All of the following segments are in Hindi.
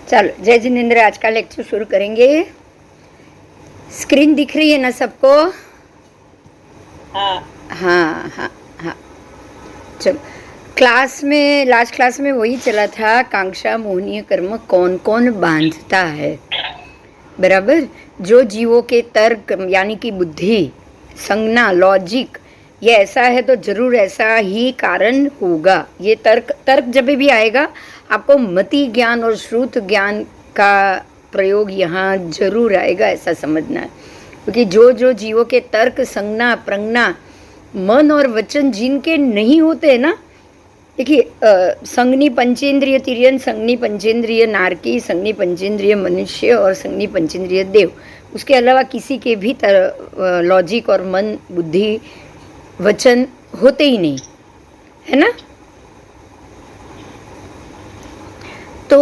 चलो जय जिनेन्द्र, आज का लेक्चर शुरू करेंगे। स्क्रीन दिख रही है ना सबको? हाँ हाँ हाँ हाँ। चलो, क्लास में लास्ट क्लास में वही चला था, कांक्षा मोहनीय कर्म कौन कौन बांधता है। बराबर। जो जीवों के तर्क यानी कि बुद्धि, संज्ञा, लॉजिक, ये ऐसा है तो जरूर ऐसा ही कारण होगा। ये तर्क जब भी आएगा आपको मति ज्ञान और श्रुत ज्ञान का प्रयोग यहाँ जरूर आएगा, ऐसा समझना है। क्योंकि जो जीवों के तर्क, संज्ञा, प्रज्ञा, मन और वचन जिनके नहीं होते ना, देखिए संज्ञी पंचेंद्रिय तिर्यन, संज्ञी पंचेंद्रिय नारकी, संज्ञी पंचेंद्रिय मनुष्य और संज्ञी पंचेंद्रिय देव, उसके अलावा किसी के भी लॉजिक और मन, बुद्धि, वचन होते ही नहीं, है ना। तो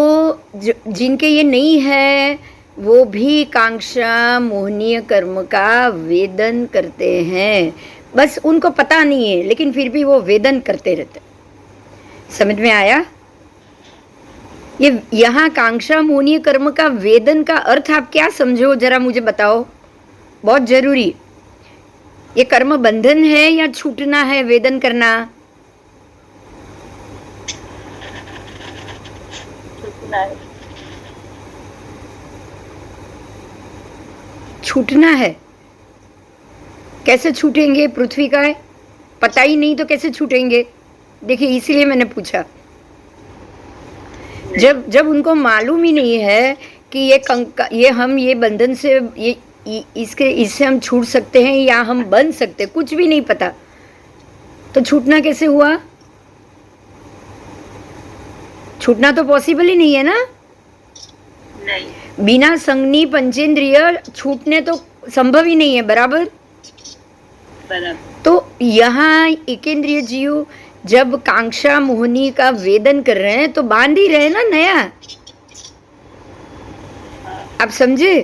जिनके ये नहीं है वो भी कांक्षा मोहनीय कर्म का वेदन करते हैं, बस उनको पता नहीं है लेकिन फिर भी वो वेदन करते रहते। समझ में आया? ये यहाँ कांक्षा मोहनीय कर्म का वेदन का अर्थ आप क्या समझो, जरा मुझे बताओ, बहुत जरूरी। ये कर्म बंधन है या छूटना है वेदन करना? छूटना है। कैसे छूटेंगे? पृथ्वी का है, पता ही नहीं तो कैसे छूटेंगे? देखिए इसीलिए मैंने पूछा। जब उनको मालूम ही नहीं है कि ये बंधन से इससे हम छूट सकते हैं या हम बन सकते, कुछ भी नहीं पता, तो छूटना कैसे हुआ? छूटना तो पॉसिबल ही नहीं है ना। नहीं, बिना संज्ञी पंचेंद्रिय छूटने तो संभव ही नहीं है। बराबर। तो यहाँ एकेंद्रिय जीव जब कांक्षा मोहनी का वेदन कर रहे हैं तो बांध ही रहे ना नया। आप समझे?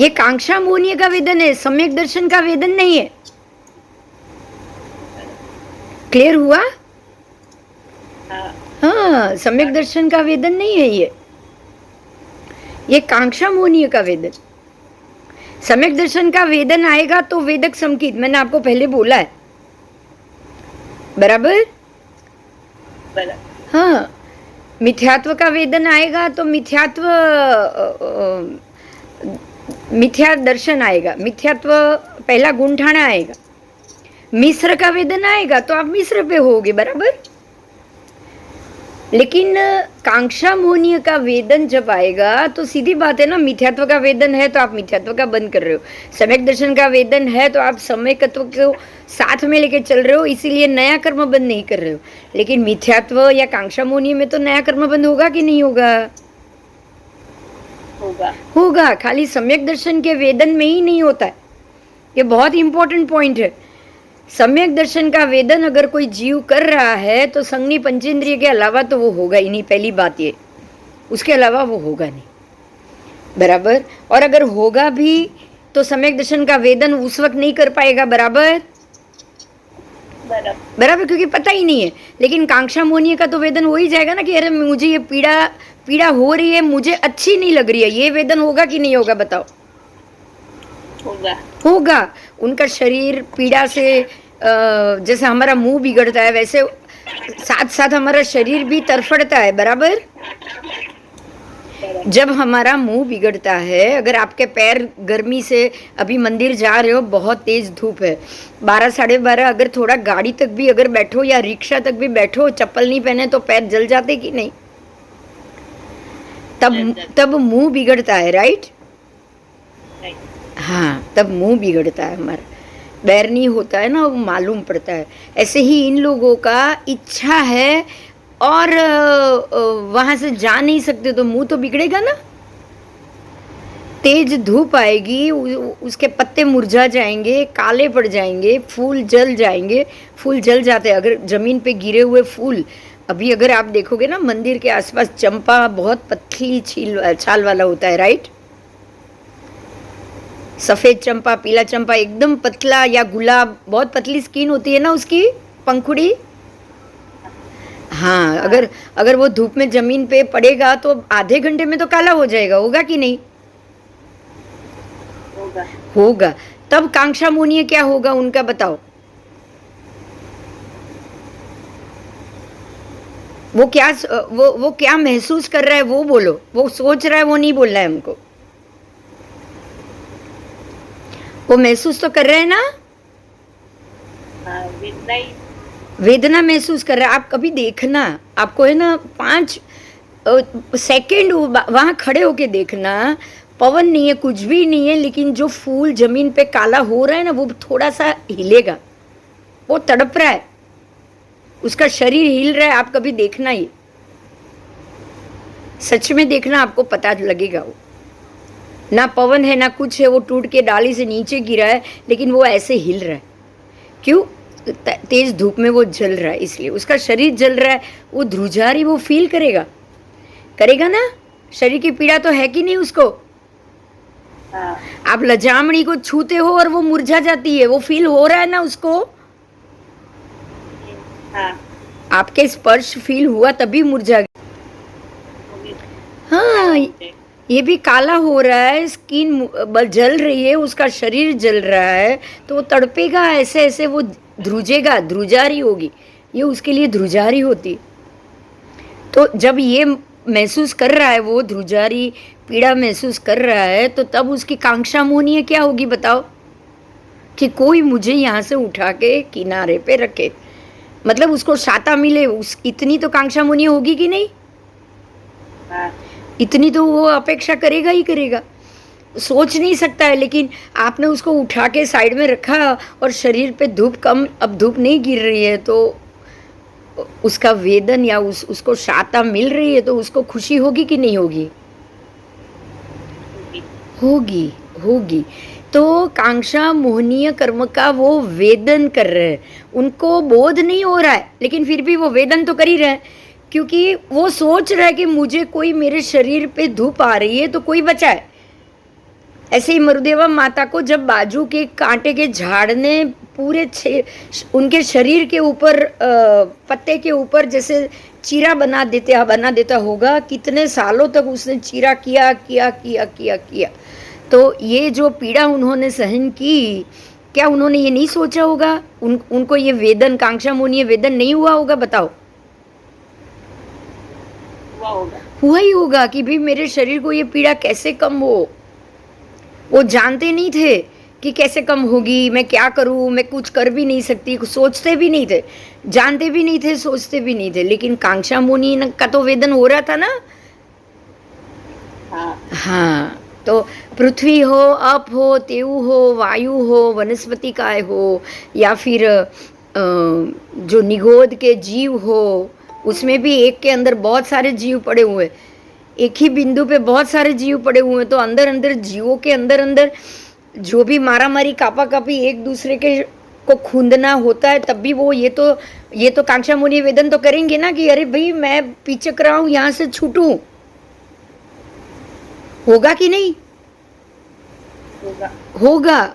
ये कांक्षा मोहनीय का वेदन है, सम्यक दर्शन का वेदन नहीं है। क्लियर हुआ? हाँ, सम्यक दर्शन का वेदन नहीं है ये कांक्षा मोहनीय का वेदन। सम्यक दर्शन का वेदन आएगा तो वेदक संकित, मैंने आपको पहले बोला है। बराबर। हाँ, मिथ्यात्व का वेदन आएगा तो मिथ्या दर्शन आएगा, मिथ्यात्व पहला गुंठाना आएगा। मिश्र का वेदन आएगा तो आप मिश्र पे होगे। बराबर। लेकिन कांक्षा मोहनीय का वेदन जब आएगा तो सीधी बात है ना, मिथ्यात्व का वेदन है तो आप मिथ्यात्व का बंद कर रहे हो, सम्यक दर्शन का वेदन है तो आप सम्यकत्व को साथ में लेके चल रहे हो, इसीलिए नया कर्म बंद नहीं कर रहे हो। लेकिन मिथ्यात्व या कांक्षा मोहनीय में तो नया कर्म बंद होगा कि नहीं होगा? होगा। खाली सम्यक दर्शन के वेदन में ही नहीं होता है। ये बहुत इंपॉर्टेंट पॉइंट है। सम्यक दर्शन का वेदन अगर कोई जीव कर रहा है तो संज्ञी पंचेंद्रिय के अलावा तो वो होगा ही नहीं, पहली बात ये, उसके अलावा वो होगा नहीं। बराबर। और अगर होगा भी तो सम्यक दर्शन का वेदन उस वक्त नहीं कर पाएगा। बराबर। क्योंकि पता ही नहीं है। लेकिन कांक्षा मोहनीय का तो वेदन हो ही जाएगा ना कि अरे मुझे ये पीड़ा हो रही है, मुझे अच्छी नहीं लग रही है, ये वेदन होगा कि नहीं होगा? बताओ। होगा। उनका शरीर पीड़ा से, जैसे हमारा मुंह बिगड़ता है वैसे साथ साथ हमारा शरीर भी तरफड़ता है। बराबर। जब हमारा मुंह बिगड़ता है, अगर आपके पैर गर्मी से, अभी मंदिर जा रहे हो, बहुत तेज धूप है, 12 साढ़े 12, अगर थोड़ा गाड़ी तक भी अगर बैठो या रिक्शा तक भी बैठो, चप्पल नहीं पहने तो पैर जल जाते कि नहीं? तब मुंह बिगड़ता है। राइट। हाँ, तब मुंह बिगड़ता है हमारा, बैरनी होता है ना, वो मालूम पड़ता है। ऐसे ही इन लोगों का इच्छा है और वहां से जा नहीं सकते तो मुंह तो बिगड़ेगा ना। तेज धूप आएगी, उसके पत्ते मुरझा जाएंगे, काले पड़ जाएंगे, फूल जल जाएंगे। फूल जल जाते हैं अगर जमीन पे गिरे हुए फूल। अभी अगर आप देखोगे ना मंदिर के आसपास, चंपा बहुत पतली छाल वाला होता है। राइट। सफेद चंपा, पीला चंपा एकदम पतला, या गुलाब बहुत पतली स्किन होती है ना उसकी, पंखुड़ी। हाँ, अगर वो धूप में जमीन पे पड़ेगा तो आधे घंटे में तो काला हो जाएगा, होगा कि नहीं? होगा। तब कांक्षा मोहनीय क्या होगा उनका, बताओ। वो क्या महसूस कर रहा है वो बोलो, वो सोच रहा है वो नहीं बोल रहा है हमको। वो महसूस तो कर रहे हैं ना, वेदना महसूस कर रहा है। आप कभी देखना, आपको है ना 5 सेकेंड वहां खड़े होके देखना, पवन नहीं है, कुछ भी नहीं है, लेकिन जो फूल जमीन पे काला हो रहा है ना, वो थोड़ा सा हिलेगा, वो तड़प रहा है, उसका शरीर हिल रहा है। आप कभी देखना, ये सच में देखना, आपको पता लगेगा। वो ना पवन है ना कुछ है, वो टूट के डाली से नीचे गिरा है, लेकिन वो ऐसे हिल रहा है। क्यों? तेज धूप में वो जल रहा है, इसलिए उसका शरीर जल रहा है। वो ध्रुजारी वो फील करेगा, करेगा ना। शरीर की पीड़ा तो है कि नहीं उसको। आप लजामणी को छूते हो और वो मुरझा जाती है, वो फील हो रहा है ना उसको। आपके स्पर्श फील हुआ तभी मुरझा गया। हाँ, ये भी काला हो रहा है, स्किन जल रही है, उसका शरीर जल रहा है, तो वो तड़पेगा, ऐसे ऐसे वो ध्रुजेगा, ध्रुजारी होगी, ये उसके लिए ध्रुजारी होती। तो जब ये महसूस कर रहा है, वो ध्रुजारी पीड़ा महसूस कर रहा है, तो तब उसकी कांक्षा मोहनीय क्या होगी, बताओ। कि कोई मुझे यहाँ से उठा के किनारे पे रखे, मतलब उसको शाता मिले, उस इतनी तो कांक्षा मोहनीय होगी कि नहीं। इतनी तो वो अपेक्षा करेगा ही करेगा, सोच नहीं सकता है। लेकिन आपने उसको उठा के साइड में रखा और शरीर पे धूप कम, अब धूप नहीं गिर रही है, तो उसका वेदन या उसको शाता मिल रही है, तो उसको खुशी होगी कि नहीं होगी? होगी, होगी। तो कांक्षा मोहनीय कर्म का वो वेदन कर रहे हैं, उनको बोध नहीं हो रहा है, लेकिन फिर भी वो वेदन तो कर ही रहे हैं, क्योंकि वो सोच रहा है कि मुझे कोई, मेरे शरीर पे धूप आ रही है तो कोई बचाए। ऐसे ही मरुदेवा माता को जब बाजू के कांटे के झाड़ ने पूरे उनके शरीर के ऊपर, पत्ते के ऊपर जैसे चीरा बना देता होगा, कितने सालों तक उसने चीरा किया किया किया किया किया। तो ये जो पीड़ा उन्होंने सहन की, क्या उन्होंने ये नहीं सोचा होगा? उनको ये वेदन, कांक्षा मोहनीय वेदन नहीं हुआ होगा, बताओ। हुआ ही होगा कि भाई मेरे शरीर को ये पीड़ा कैसे कम हो। वो जानते नहीं थे कि कैसे कम होगी, मैं क्या करूं, मैं कुछ कर भी नहीं सकती, सोचते भी नहीं थे, जानते भी नहीं थे, सोचते भी नहीं थे, लेकिन कांक्षा मोहनीय का तो वेदन हो रहा था ना। हाँ, तो पृथ्वी हो, अप हो, तेऊ हो, वायु हो, वनस्पति काय हो, या फिर जो निगोद के जीव हो, उसमें भी एक के अंदर बहुत सारे जीव पड़े हुए, एक ही बिंदु पे बहुत सारे जीव पड़े हुए हैं, तो अंदर अंदर जीवों के अंदर अंदर जो भी मारा मारी कापा कापी एक दूसरे के को खूंदना होता है, तब भी वो ये तो कांक्षा मोहनीय वेदन तो करेंगे ना, कि अरे भाई मैं पिचक रहा हूं, यहां से छूटूं। होगा कि नहीं? होगा।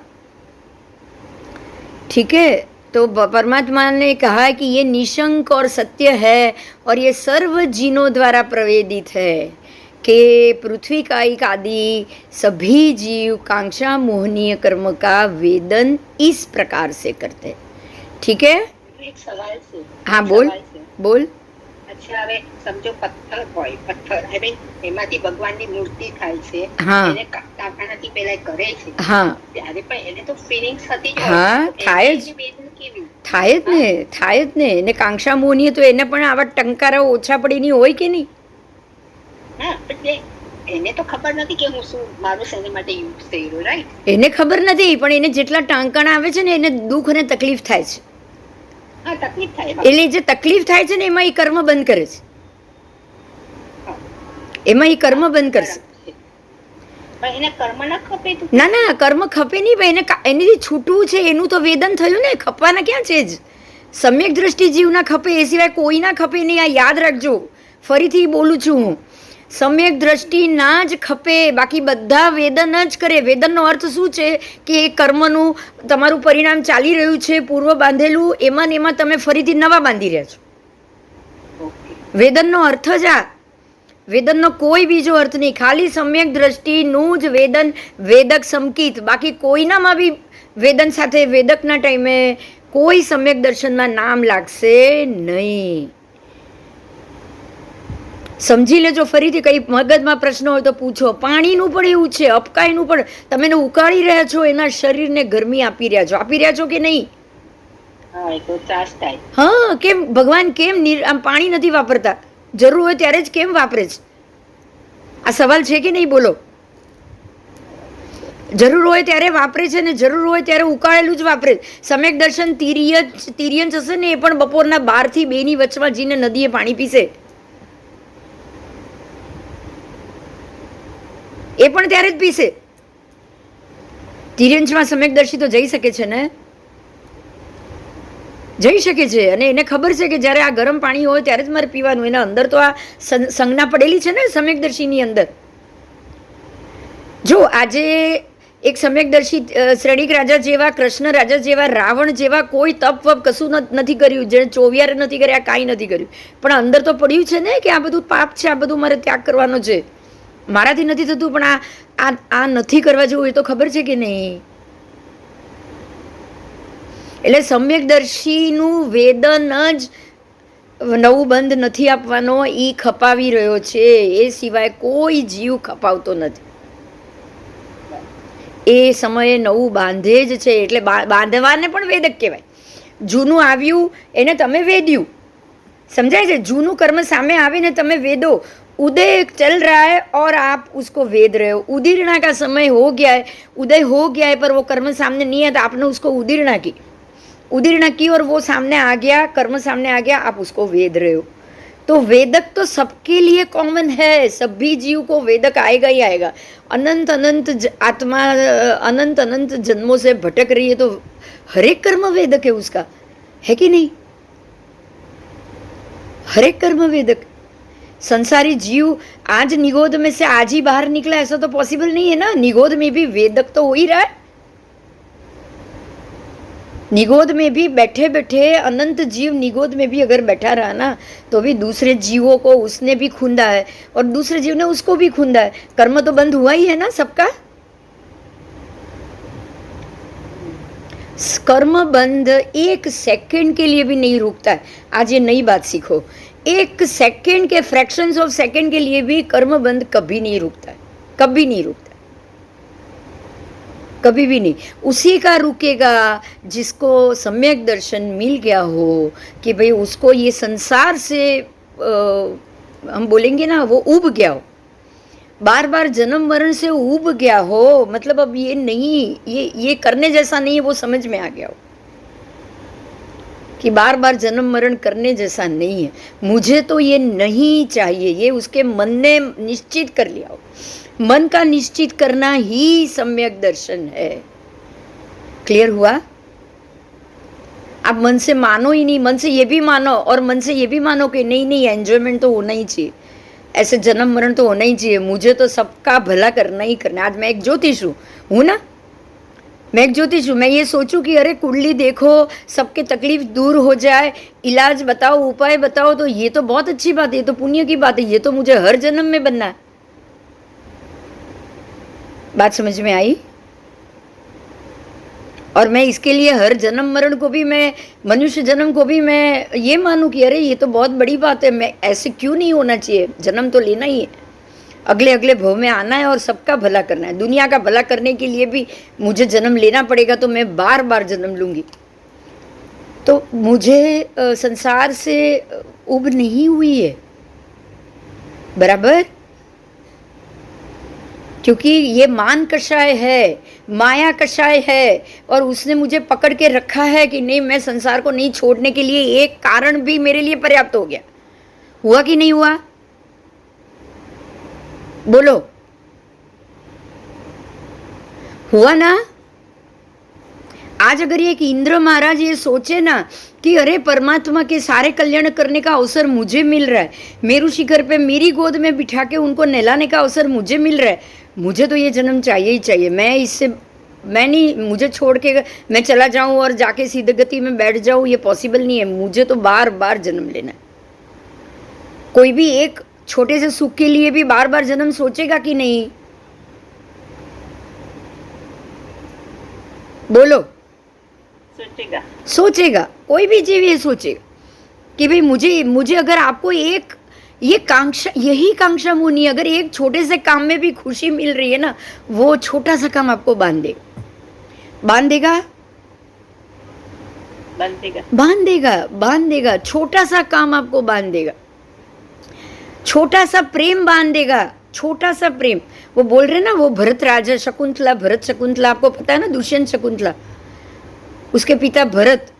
ठीक है। तो परमात्मा ने कहा कि ये निशंक और सत्य है, और ये सर्व जीनों द्वारा प्रवेदित है कि पृथ्वी का एक आदि सभी जीव कांक्षा मोहनीय कर्म का वेदन इस प्रकार से करते। ठीक है। एक सवाल से, हाँ बोल बोल। અચ્છા, હવે સમજો પથ્થર હોય, પથ્થર હવે એમાંથી ભગવાનની મૂર્તિ થાય છે, એને કાકાનાથી પહેલા કરે છે, ત્યારે પણ એને તો ફિલિંગ્સ હતી જ હોય. હા, થાય જ, થાય જ ને. એને કાંક્ષા મોહનીય તો એને પણ આવા ટંકારા ઓછા પડીની હોય કે નહીં? હા, એટલે એને તો ખબર નથી કે હું શું મારું શેને માટે યુઝ થઈ રહ્યો, રાઈટ? એને ખબર નથી, પણ એને જેટલા ટાંકણા આવે છે ને, એને દુઃખ અને તકલીફ થાય છે. એટલે જે તકલીફ થાય છે ને, એમાં એ કર્મ બંધ કરે છે, એમાં એ કર્મ બંધ કરશે. ના ના, કર્મ ખપે નહીં ભાઈ, એનેથી છૂટવું છે, એનું તો વેદન થયું ને, ખપવાના ક્યાં છે જ. સમ્યક દ્રષ્ટિ જીવના ખપે, એ સિવાય કોઈના ખપે નહીં. આ યાદ રાખજો, ફરીથી બોલું છું હું, સમ્યક દ્રષ્ટિ ના જ ખપે, બાકી બધા વેદન જ કરે. વેદનનો અર્થ શું છે કે એ કર્મનું તમારું પરિણામ ચાલી રહ્યું છે પૂર્વ બાંધેલું, એમાં તમે ફરીથી નવા બાંધી રહ્યા છો. વેદનનો અર્થ જ આ, વેદનનો કોઈ બીજો અર્થ નહીં, ખાલી સમ્યક દ્રષ્ટિનું જ વેદન વેદક સંકિત, બાકી કોઈનામાં બી વેદન સાથે વેદકના ટાઈમે કોઈ સમ્યક દર્શનમાં નામ લાગશે નહીં. સમજી લેજો. ફરીથી કઈ મગજમાં પ્રશ્ન હોય તો પૂછો. પાણીનું પણ એવું છે, અપકાયનું પણ. તમે એને ઉકાળી રહ્યા છો, એના શરીરને ગરમી આપી રહ્યા છો કે નહીં? હા, કેમ ભગવાન કેમ આમ પાણી નથી વાપરતા? જરૂર હોય ત્યારે જ કેમ વાપરે છે? આ સવાલ છે કે નહીં? બોલો. જરૂર હોય ત્યારે વાપરે છે ને જરૂર હોય ત્યારે ઉકાળેલું જ વાપરે. સમ્યક દર્શન તિર્યન હશે ને, એ પણ બપોરના 12 થી 2 ની વચમાં જઈને નદીએ પાણી પીશે, એ પણ ત્યારે જ પીશે. તિર્યંશમાં સમ્યકદર્શી તો જઈ શકે છે ને, જઈ શકે છે. અને એને ખબર છે કે જ્યારે આ ગરમ પાણી હોય ત્યારે જ મારે પીવાનું. એના અંદર તો આ સંજ્ઞા પડેલી છે ને સમ્યકદર્શીની અંદર. જો આજે એક સમ્યકદર્શી શ્રેણિક રાજા જેવા, કૃષ્ણ રાજા જેવા, રાવણ જેવા કોઈ તપ વપ કશું નથી કર્યું, જેને ચોવિયારે નથી કર્યા, કાંઈ નથી કર્યું, પણ અંદર તો પડ્યું છે ને કે આ બધું પાપ છે, આ બધું મારે ત્યાગ કરવાનો છે, મારાથી નથી થતું, પણ આ નથી કરવા જેવું, એ તો ખબર છે કે નહીં? એટલે સમ્યકદર્શીનું વેદન જ નવું બંધ નથી આપવાનો, એ ખપાવી રહ્યો છે. એ સિવાય કોઈ જીવ ખપાવતો નથી. એ સમયે નવું બાંધે જ છે. એટલે બાંધવાને પણ વેદક કહેવાય. જૂનું આવ્યું એને તમે વેદ્યું, સમજાય છે? જૂનું કર્મ સામે આવીને તમે વેદો. उदय चल रहा है और आप उसको वेद रहे हो. उदीर्णा का समय हो गया है, उदय हो गया है, पर वो कर्म सामने नहीं है, तो आपने उसको उदीर्णा की और वो सामने आ गया, कर्म सामने आ गया, आप उसको वेद रहे हो. तो वेदक तो सबके लिए कॉमन है. सभी जीव को वेदक आएगा ही आएगा. अनंत अनंत आत्मा अनंत अनंत जन्मों से भटक रही है, तो हर एक कर्म वेदक है उसका, है कि नहीं? हर एक कर्म वेदक. संसारी जीव आज निगोद में से आज ही बाहर निकला, ऐसा तो पॉसिबल नहीं है ना. निगोद में भी वेदक तो हो ही रहा है. निगोद में भी बैठे बैठे अनंत जीव निगोद में भी अगर बैठा रहा ना, तो भी दूसरे जीवों को उसने भी खूंदा है और दूसरे जीव ने उसको भी खूंदा है. कर्म तो बंद हुआ ही है ना सबका. कर्म बंद एक सेकंड के लिए भी नहीं रुकता है. आज ये नई बात सीखो. एक सेकंड के फ्रैक्शंस ऑफ सेकंड के लिए भी कर्म बंद कभी नहीं रुकता है. कभी नहीं रुकता, कभी भी नहीं. उसी का रुकेगा जिसको सम्यक दर्शन मिल गया हो कि भाई उसको ये संसार से हम बोलेंगे ना, वो उब गया हो, बार बार जन्म मरण से उब गया हो. मतलब अब ये नहीं, ये करने जैसा नहीं है, वो समझ में आ गया हो कि बार बार जन्म मरण करने जैसा नहीं है, मुझे तो ये नहीं चाहिए, ये उसके मन ने निश्चित कर लिया हो. मन का निश्चित करना ही सम्यक दर्शन है. क्लियर हुआ? आप मन से मानो ही नहीं, मन से ये भी मानो और मन से ये भी मानो कि नहीं नहीं, एंजॉयमेंट तो होना ही चाहिए, ऐसे जन्म मरण तो होना ही चाहिए, मुझे तो सबका भला करना ही करना. आज मैं एक ज्योतिष हूँ ना, मैं एक ज्योतिष हूँ. मैं ये सोचूं कि अरे कुंडली देखो, सबके तकलीफ दूर हो जाए, इलाज बताओ, उपाय बताओ, तो ये तो बहुत अच्छी बात है, ये तो पुण्य की बात है, ये तो मुझे हर जन्म में बनना है. बात समझ में आई? और मैं इसके लिए हर जन्म मरण को भी, मैं मनुष्य जन्म को भी मैं ये मानूं कि अरे ये तो बहुत बड़ी बात है, मैं ऐसे क्यों नहीं होना चाहिए, जन्म तो लेना ही है, अगले अगले भव में आना है और सबका भला करना है. दुनिया का भला करने के लिए भी मुझे जन्म लेना पड़ेगा, तो मैं बार बार जन्म लूँगी. तो मुझे संसार से उब नहीं हुई है, बराबर? क्योंकि ये मान कषाय है, माया कषाय है, और उसने मुझे पकड़ के रखा है कि नहीं, मैं संसार को नहीं छोड़ने के लिए एक कारण भी मेरे लिए पर्याप्त हो गया. हुआ कि नहीं हुआ? बोलो, हुआ ना? आज अगर ये कि इंद्र महाराज ये सोचे ना कि अरे परमात्मा के सारे कल्याण करने का अवसर मुझे मिल रहा है, मेरू शिखर पे मेरी गोद में बिठा के उनको नहलाने का अवसर मुझे मिल रहा है, मुझे तो ये जन्म चाहिए ही चाहिए, मैं इससे मैं नहीं, मुझे छोड़ के मैं चला जाऊं और जाके सीधी गति में बैठ जाऊं, ये पॉसिबल नहीं है, मुझे तो बार बार जन्म लेना है. कोई भी एक छोटे से सुख के लिए भी बार बार जन्म सोचेगा कि नहीं? बोलो। सोचेगा। सोचेगा, कोई भी जीव ये सोचेगा कि भाई मुझे अगर आपको एक ये कांक्षा, यही कांक्षा मुनि, अगर एक छोटे से काम में भी खुशी मिल रही है ना, वो छोटा सा काम आपको बांध देगा। बांध देगा, बांध देगा, बांध देगा। छोटा सा काम आपको बांध देगा, छोटा सा प्रेम बांध देगा, छोटा सा प्रेम। वो बोल रहे ना, वो भरत राजा, शकुंतला, भरत शकुंतला, आपको पता है ना, दुष्यंत शकुंतला, उसके पिता भरत,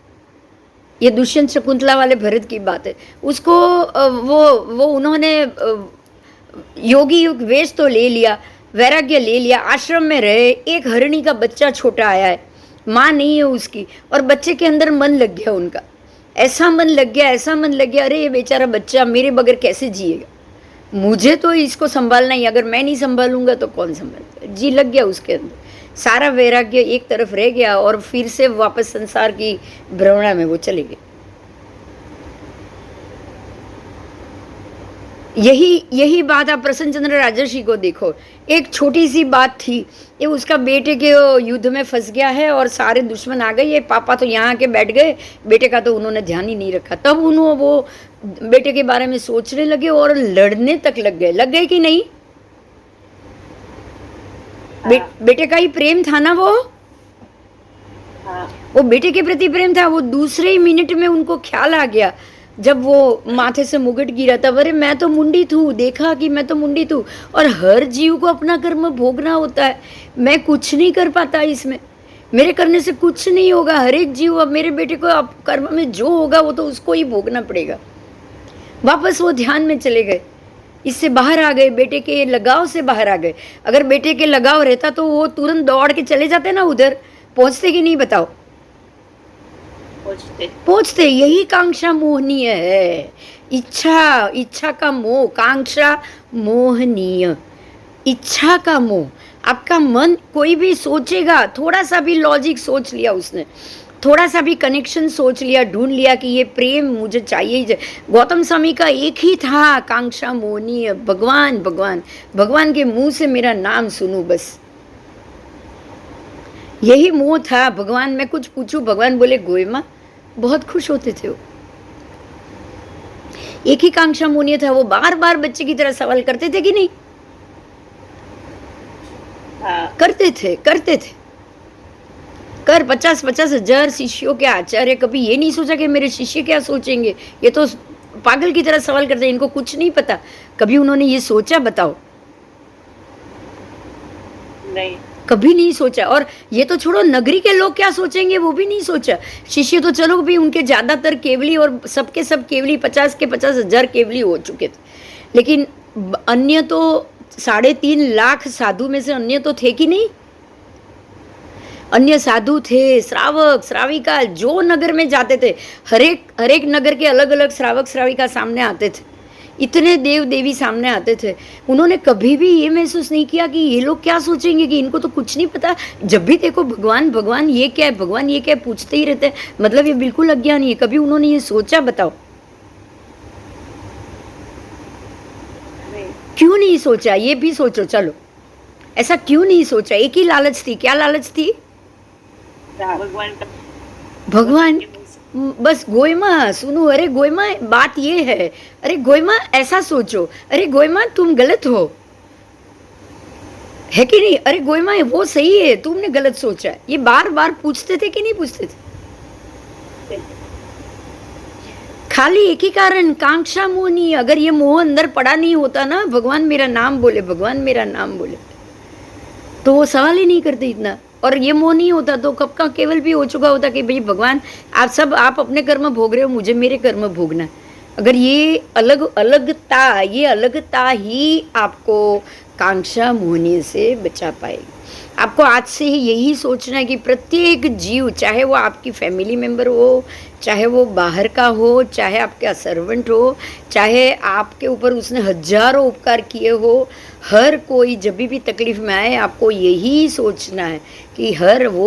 ये दुष्यंत शकुंतला वाले भरत की बात है। उसको वो उन्होंने योगी युग वेश तो ले लिया, वैराग्य ले लिया, आश्रम में रहे। एक हरिणी का बच्चा छोटा आया है, माँ नहीं है उसकी, और बच्चे के अंदर मन लग गया उनका, ऐसा मन लग गया, ऐसा मन लग गया, अरे ये बेचारा बच्चा मेरे बगैर कैसे जिएगा, मुझे तो इसको संभालना ही, अगर मैं नहीं संभालूंगा तो कौन संभालेगा। जी लग गया उसके अंदर, सारा वैराग्य एक तरफ रह गया और फिर से वापस संसार की भ्रमणा में वो चले गए। यही बात आप प्रसन्नचंद्र राजर्षि को देखो, एक छोटी सी बात थी, ये उसका बेटे के युद्ध में फंस गया है और सारे दुश्मन आ गए, ये पापा तो यहाँ आके बैठ गए, बेटे का तो उन्होंने ध्यान ही नहीं रखा। तब उन्होंने वो बेटे के बारे में सोचने लगे और लड़ने तक लग गए कि नहीं? बेटे का ही प्रेम था ना वो बेटे के प्रति प्रेम था। वो दूसरे ही मिनट में उनको ख्याल आ गया, जब वो माथे से मुकुट गिरा था, अरे मैं तो मुंडित हूँ, देखा कि मैं तो मुंडित हूँ, और हर जीव को अपना कर्म भोगना होता है, मैं कुछ नहीं कर पाता इसमें, मेरे करने से कुछ नहीं होगा, हर एक जीव, अब मेरे बेटे को अब कर्म में जो होगा वो तो उसको ही भोगना पड़ेगा। वापस वो ध्यान में चले गए, इससे बाहर आ गए, बेटे के लगाव से बाहर आ गए। अगर बेटे के लगाव रहता तो वो तुरंत दौड़ के चले जाते ना उधर, पहुंचते कि नहीं बताओ? पहुंचते। यही कांक्षा मोहनीय है, इच्छा का मोह, कांक्षा मोहनीय, इच्छा का मोह। आपका मन कोई भी सोचेगा, थोड़ा सा भी लॉजिक सोच लिया उसने, थोड़ा सा भी कनेक्शन सोच लिया, ढूंढ लिया कि ये प्रेम मुझे चाहिए ही। गौतम स्वामी का एक ही था, कांक्षा मोहनीय, भगवान भगवान, भगवान के मुंह से मेरा नाम सुनूं, बस यही मोह था। भगवान मैं कुछ पूछूं, भगवान बोले गोयमा, बहुत खुश होते थे वो। एक ही कांक्षा मोहनीय था, वो बार बार बच्चे की तरह सवाल करते थे कि नहीं? करते थे। कर 50-50 हजार शिष्यों के आचार्य, कभी ये नहीं सोचा कि मेरे शिष्य क्या सोचेंगे, ये तो पागल की तरह सवाल करते हैं, इनको कुछ नहीं पता। कभी उन्होंने ये सोचा? बताओ, नहीं, कभी नहीं सोचा। और ये तो छोड़ो, नगरी के लोग क्या सोचेंगे वो भी नहीं सोचा। शिष्य तो चलो भी, उनके ज्यादातर केवली, और सबके सब केवली 50 के 50 हजार केवली हो चुके थे, लेकिन अन्य तो 3.5 लाख साधु में से अन्य तो थे कि नहीं? अन्य साधु थे, श्रावक श्राविका, जो नगर में जाते थे, हर एक नगर के अलग अलग श्रावक श्राविका सामने आते थे, इतने देव देवी सामने आते थे। उन्होंने कभी भी ये महसूस नहीं किया कि ये लोग क्या सोचेंगे, कि इनको तो कुछ नहीं पता, जब भी देखो भगवान भगवान, ये क्या है भगवान, ये क्या है, पूछते ही रहते हैं, मतलब ये बिल्कुल अज्ञानी है। कभी उन्होंने ये सोचा? बताओ, क्यों नहीं सोचा? ये भी सोचो, चलो, ऐसा क्यों नहीं सोचा? एक ही लालच थी। क्या लालच थी? भगवान बस। गोयमा सुनो, अरे गोयमा बात ये है, अरे गोयमा ऐसा सोचो, अरे गोयमा तुम गलत हो, है कि नहीं? अरे गोयमा वो सही है, तुमने गलत सोचा। ये बार बार पूछते थे कि नहीं पूछते थे? खाली एक ही कारण, कांक्षा मोह नहीं। अगर ये मोह अंदर पड़ा नहीं होता ना, भगवान मेरा नाम बोले, भगवान मेरा नाम बोले, तो वो सवाल ही नहीं करते इतना। और ये मोह नहीं होता तो कब का केवल भी हो चुका होता कि भाई भगवान आप अपने कर्म भोग रहे हो, मुझे मेरे कर्म भोगना। अगर ये अलगता ही आपको कांक्षा मोहनी से बचा पाएगी। आपको आज से ही यही सोचना है कि प्रत्येक जीव, चाहे वो आपकी फैमिली मेम्बर हो, चाहे वो बाहर का हो, चाहे आपका सर्वेंट हो, चाहे आपके ऊपर उसने हजारों उपकार किए हो, हर कोई जब भी तकलीफ में आए, आपको यही सोचना है कि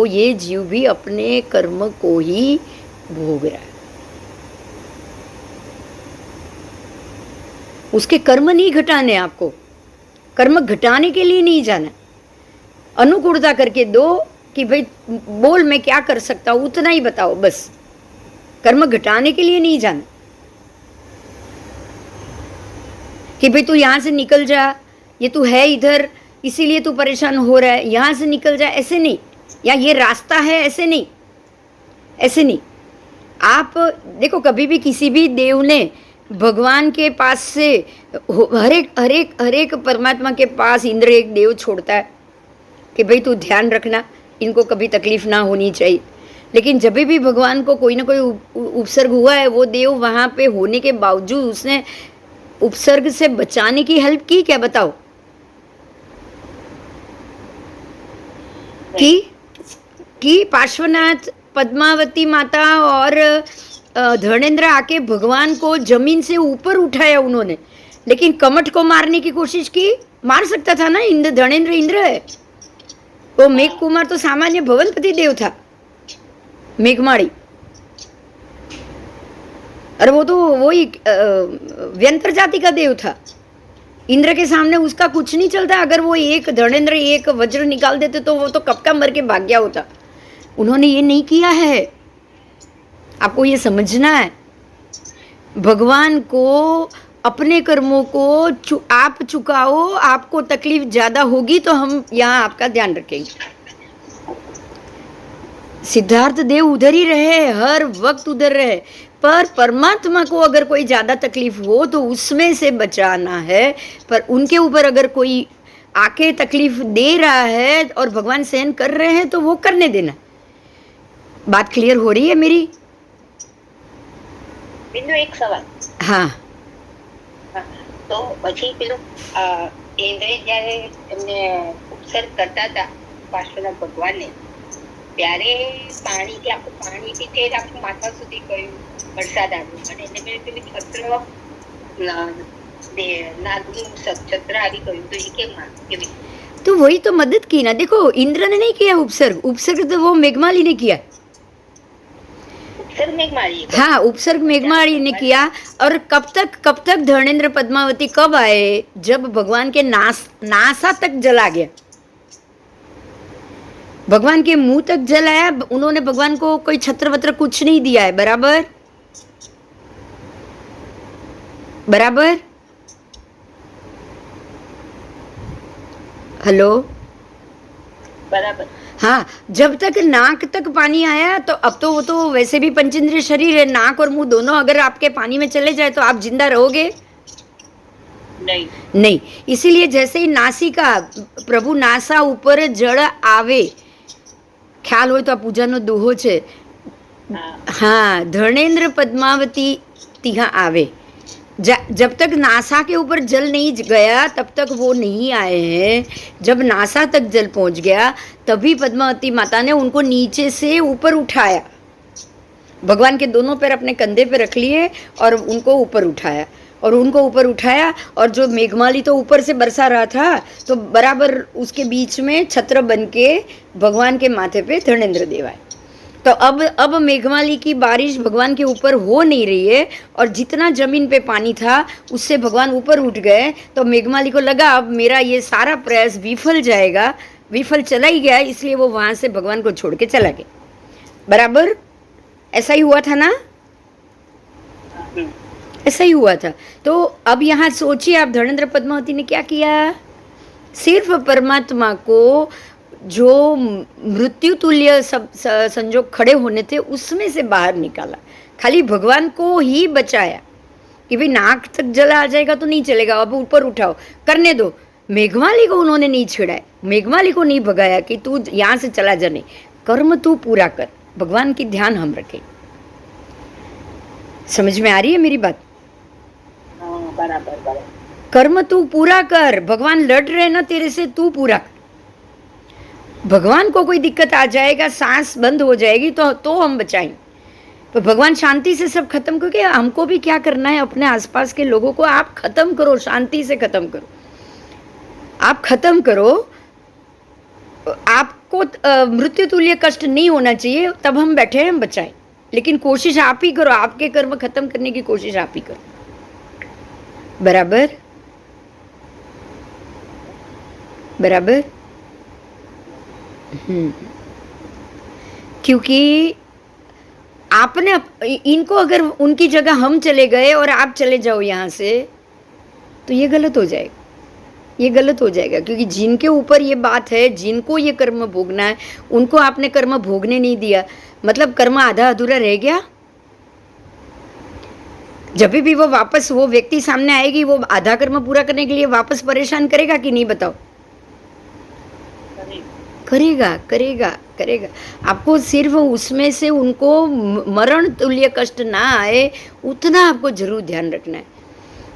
ये जीव भी अपने कर्म को ही भोग रहा है। उसके कर्म नहीं घटाने, आपको कर्म घटाने के लिए नहीं जाना, अनुकूलता करके दो कि भाई बोल मैं क्या कर सकता हूँ उतना ही बताओ, बस कर्म घटाने के लिए नहीं जाना कि भाई तू यहाँ से निकल जा, ये तू है इधर इसीलिए तू परेशान हो रहा है, यहाँ से निकल जा, ऐसे नहीं, या ये रास्ता है, ऐसे नहीं, ऐसे नहीं। आप देखो कभी भी किसी भी देव ने भगवान के पास से हर एक परमात्मा के पास इंद्र एक देव छोड़ता है कि भाई तू ध्यान रखना, इनको कभी तकलीफ ना होनी चाहिए। लेकिन जब भी भगवान को कोई ना कोई उपसर्ग हुआ है, वो देव वहाँ पे होने के बावजूद उसने उपसर्ग से बचाने की हेल्प की क्या, बताओ? कि पार्श्वनाथ, पद्मावती माता और धर्मेंद्र आके भगवान को जमीन से ऊपर उठाया उन्होंने, लेकिन कमठ को मारने की कोशिश की, मार सकता था ना, धर्मेंद्र इंद्र है। वो मेघ कुमार तो सामान्य भवनपति देव था, मेघमाड़ी, और वो तो वही व्यंतर जाति का देव था। इंद्र के सामने उसका कुछ नहीं चलता। अगर वो एक धर्मेंद्र एक वज्र निकाल देते तो वो तो कब का मर के भाग गया होता। उन्होंने ये नहीं किया है, आपको ये समझना है। भगवान को अपने कर्मों को आप चुकाओ, आपको तकलीफ ज्यादा होगी तो हम यहाँ आपका ध्यान रखेंगे। सिद्धार्थ देव उधर ही रहे, हर वक्त उधर रहे, पर परमात्मा को अगर कोई ज्यादा तकलीफ हो तो उसमें से बचाना है। पर उनके ऊपर अगर कोई आके तकलीफ दे रहा है और भगवान सहन कर रहे हैं तो वो करने देना। बात क्लियर हो रही है मेरी? बिंदु एक सवाल। हाँ, તો પછી પેલું ઇન્દ્રે જ્યારે એમને ઉપસર્ગ કરતા હતા પાર્શ્વનાથ ભગવાનને, ત્યારે પાણીથી આખું પાણીથી તે આખું માથા સુધી ગયું, વરસાદ આવ્યો અને એને પેલું છત્ર નાગનું છત્ર આવી ગયું, તો એ કેવી? तो वही तो मदद की ना। देखो इंद्र ने नहीं किया उपसर्ग, उपसर्ग तो वो मेघमाली ने किया। हाँ, उपसर्ग मेघमाली ने किया। और कब तक धर्मेंद्र पद्मावती कब आए? जब भगवान के नासा तक जला गया, भगवान के मुंह तक जलाया। उन्होंने भगवान को कोई छत्र वत्र कुछ नहीं दिया है। बराबर बराबर। हेलो, बराबर। हाँ, जब तक नाक तक पानी आया तो अब तो वो तो वैसे भी पंचेंद्रिय शरीर है, नाक और मुंह दोनों अगर आपके पानी में चले जाए तो आप जिंदा रहोगे? नहीं। इसीलिए जैसे ही नासिका प्रभु नासा ऊपर जल आवे, ख्याल हो तो आ पूजानो दोहो छे। हाँ, धर्मेंद्र पद्मावती तिहा आवे। जब तक नासा के ऊपर जल नहीं गया तब तक वो नहीं आए हैं। जब नासा तक जल पहुंच गया तभी पद्मावती माता ने उनको नीचे से ऊपर उठाया। भगवान के दोनों पैर अपने कंधे पे रख लिए और उनको ऊपर उठाया, और जो मेघमाली तो ऊपर से बरसा रहा था तो बराबर उसके बीच में छत्र बन के भगवान के माथे पे धर्मेंद्र देव आए। तो अब मेघमाली की बारिश भगवान के ऊपर हो नहीं रही है, और जितना जमीन पे पानी था उससे भगवान ऊपर उठ गए। तो मेघमाली को लगा अब मेरा ये सारा प्रयास विफल जाएगा, विफल चला ही गया, इसलिए वो वहाँ से भगवान को छोड़ के चला गया। बराबर ऐसा ही हुआ था ना? ऐसा ही हुआ था। तो अब यहाँ सोचिए आप, धर्मेंद्र पद्मावती ने क्या किया? सिर्फ परमात्मा को जो मृत्यु तुल्य सब संजोग खड़े होने थे उसमें से बाहर निकाला, खाली भगवान को ही बचाया कि भाई नाक तक जला आ जाएगा तो नहीं चलेगा, अब ऊपर उठाओ, करने दो। मेघमाली को उन्होंने नहीं छेड़ा, मेघमाली को नहीं भगाया कि तू यहाँ से चला जा, नहीं, कर्म तू पूरा कर, भगवान की ध्यान हम रखें। समझ में आ रही है मेरी बात? बराबर। कर्म तू पूरा कर, भगवान लड़ रहे ना तेरे से, तू पूरा कर। भगवान को कोई दिक्कत आ जाएगा, सांस बंद हो जाएगी तो हम बचाएंगे। तो भगवान शांति से सब खत्म करके, हमको भी क्या करना है, अपने आसपास के लोगों को आप खत्म करो, शांति से खत्म करो, आप खत्म करो। आपको मृत्यु तुल्य कष्ट नहीं होना चाहिए, तब हम बैठे हैं, हम बचाएं। लेकिन कोशिश आप ही करो, आपके कर्म खत्म करने की कोशिश आप ही करो। बराबर बराबर। क्योंकि आपने इनको, अगर उनकी जगह हम चले गए और आप चले जाओ यहाँ से, तो ये गलत हो जाएगा, ये गलत हो जाएगा। क्योंकि जिनके ऊपर ये बात है, जिनको ये कर्म भोगना है, उनको आपने कर्म भोगने नहीं दिया, मतलब कर्म आधा अधूरा रह गया। जब भी वो वापस वो व्यक्ति सामने आएगी, वो आधा कर्म पूरा करने के लिए वापस परेशान करेगा कि नहीं, बताओ? करेगा करेगा करेगा। आपको सिर्फ उसमें से उनको मरण तुल्य कष्ट ना आए, उतना आपको जरूर ध्यान रखना है।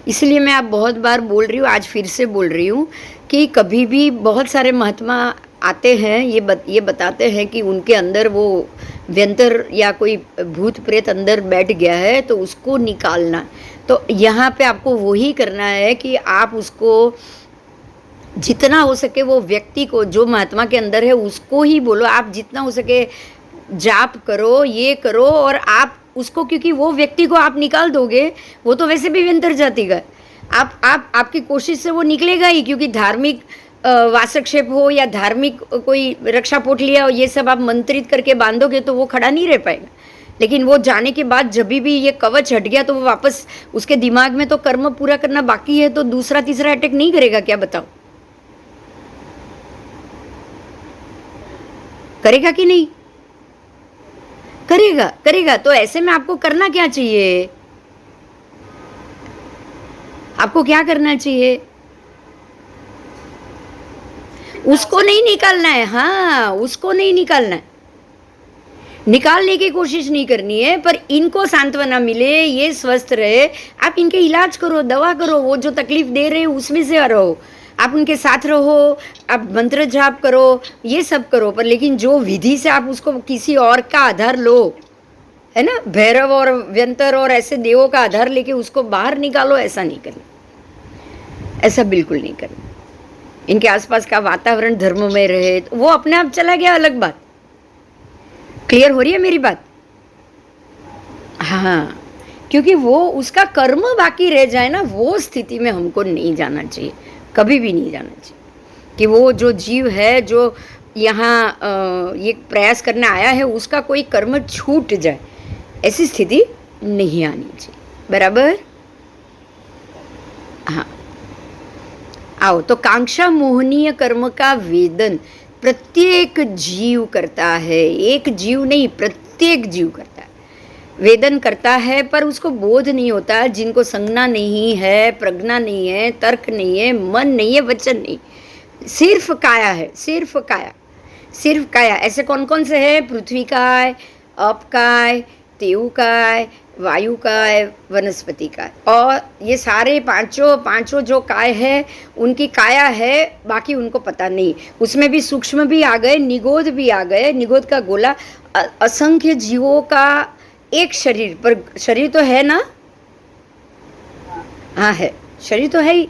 इसलिए मैं आप बहुत बार बोल रही हूँ, आज फिर से बोल रही हूँ कि कभी भी बहुत सारे महात्मा आते हैं, ये बताते हैं कि उनके अंदर वो व्यंतर या कोई भूत प्रेत अंदर बैठ गया है, तो उसको निकालना। तो यहाँ पे आपको वही करना है कि आप उसको जितना हो सके, वो व्यक्ति को जो महात्मा के अंदर है उसको ही बोलो। आप जितना हो सके जाप करो, ये करो, और आप उसको, क्योंकि वो व्यक्ति को आप निकाल दोगे, वो तो वैसे भी व्यंतर जाति का। आपकी कोशिश से वो निकलेगा ही, क्योंकि धार्मिक वासक्षेप हो या धार्मिक कोई रक्षा पोट लिया हो, ये सब आप मंत्रित करके बांधोगे तो वो खड़ा नहीं रह पाएगा। लेकिन वो जाने के बाद जब भी ये कवच हट गया, तो वो वापस उसके दिमाग में तो कर्म पूरा करना बाकी है, तो दूसरा तीसरा अटैक नहीं करेगा क्या, बताओ? करेगा कि नहीं? करेगा करेगा। तो ऐसे में आपको करना क्या चाहिए? आपको क्या करना चाहिए? उसको नहीं निकालना है। हाँ, उसको नहीं निकालना है, निकालने की कोशिश नहीं करनी है, पर इनको सांत्वना मिले, ये स्वस्थ रहे, आप इनके इलाज करो, दवा करो, वो जो तकलीफ दे रहे हैं उसमें से रहो, आप उनके साथ रहो, आप मंत्र जाप करो, ये सब करो, पर लेकिन जो विधि से आप उसको किसी और का आधार लो, है ना, भैरव और व्यंतर और ऐसे देवों का आधार लेके उसको बाहर निकालो, ऐसा नहीं करना, ऐसा बिल्कुल नहीं करना। इनके आसपास का वातावरण धर्ममय रहे, तो वो अपने आप चला गया, अलग बात। क्लियर हो रही है मेरी बात? हाँ, क्योंकि वो उसका कर्म बाकी रह जाए ना, वो स्थिति में हमको नहीं जाना चाहिए, कभी भी नहीं जाना चाहिए। कि वो जो जीव है, जो यहाँ ये प्रयास करने आया है, उसका कोई कर्म छूट जाए, ऐसी स्थिति नहीं आनी चाहिए। बराबर? हाँ, आओ। तो कांक्षा मोहनीय कर्म का वेदन प्रत्येक जीव करता है, एक जीव नहीं, प्रत्येक जीव करता है, वेदन करता है, पर उसको बोध नहीं होता। जिनको संज्ञा नहीं है, प्रज्ञा नहीं है, तर्क नहीं है, मन नहीं है, वचन नहीं, सिर्फ काया है, सिर्फ काया, सिर्फ काया। ऐसे कौन कौन से है? पृथ्वी काय, अप काय, तेऊ काय, वायु काय, वनस्पति काय, और ये सारे पांचों जो काय है, उनकी काया है, बाकी उनको पता नहीं। उसमें भी सूक्ष्म भी आ गए, निगोद भी आ गए, निगोद का गोला, असंख्य जीवों का एक शरीर, पर शरीर तो है ना? हाँ है, शरीर तो है ही।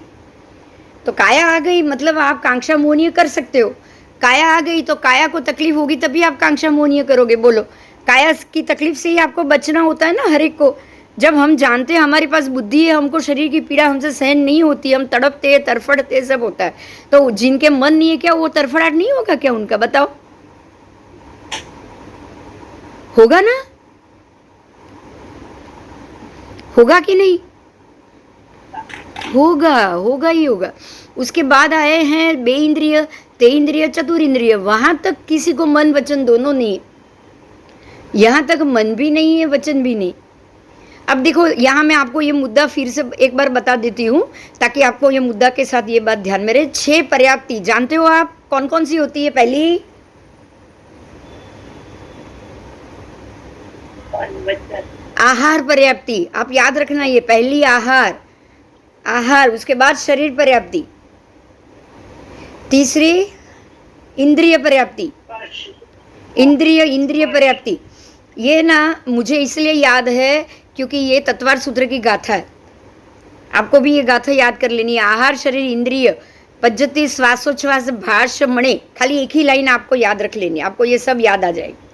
तो काया आ गई, मतलब आप कांक्षा मोहनीय कर सकते हो। काया आ गई तो काया को तकलीफ होगी, तभी आप कांक्षा मोहनीय करोगे। बोलो, काया की तकलीफ से ही आपको बचना होता है ना, हर एक को। जब हम जानते हैं हमारे पास बुद्धि है, हमको शरीर की पीड़ा हमसे सहन नहीं होती, हम तड़पते तरफड़ते सब होता है, तो जिनके मन नहीं है, क्या वो तरफड़ाहट नहीं होगा क्या उनका? बताओ, होगा ना? होगा कि नहीं? होगा, होगा ही होगा। उसके बाद आए हैं बे इंद्रिय, ते इंद्रिय, चतुर वहां तक किसी को मन वचन दोनों नहीं, यहाँ तक मन भी नहीं है, वचन भी नहीं। अब देखो, यहाँ मैं आपको ये मुद्दा फिर से एक बार बता देती हूँ, ताकि आपको ये मुद्दा के साथ ये बात ध्यान में रहे। 6 पर्याप्ति जानते हो आप कौन कौन सी होती है? पहली आहार पर्याप्ति, आप याद रखना, ये पहली आहार, उसके बाद शरीर पर्याप्ति, तीसरी इंद्रिय पर्याप्ति, इंद्रिय पर्याप्ति। ये ना मुझे इसलिए याद है क्योंकि ये तत्वार सूत्र की गाथा है, आपको भी ये गाथा याद कर लेनी है। आहार, शरीर, इंद्रिय, पद्धति, श्वासोच्छ्वास, भाष्य, मणे, खाली एक ही लाइन आपको याद रख लेनी, आपको ये सब याद आ जाएगी।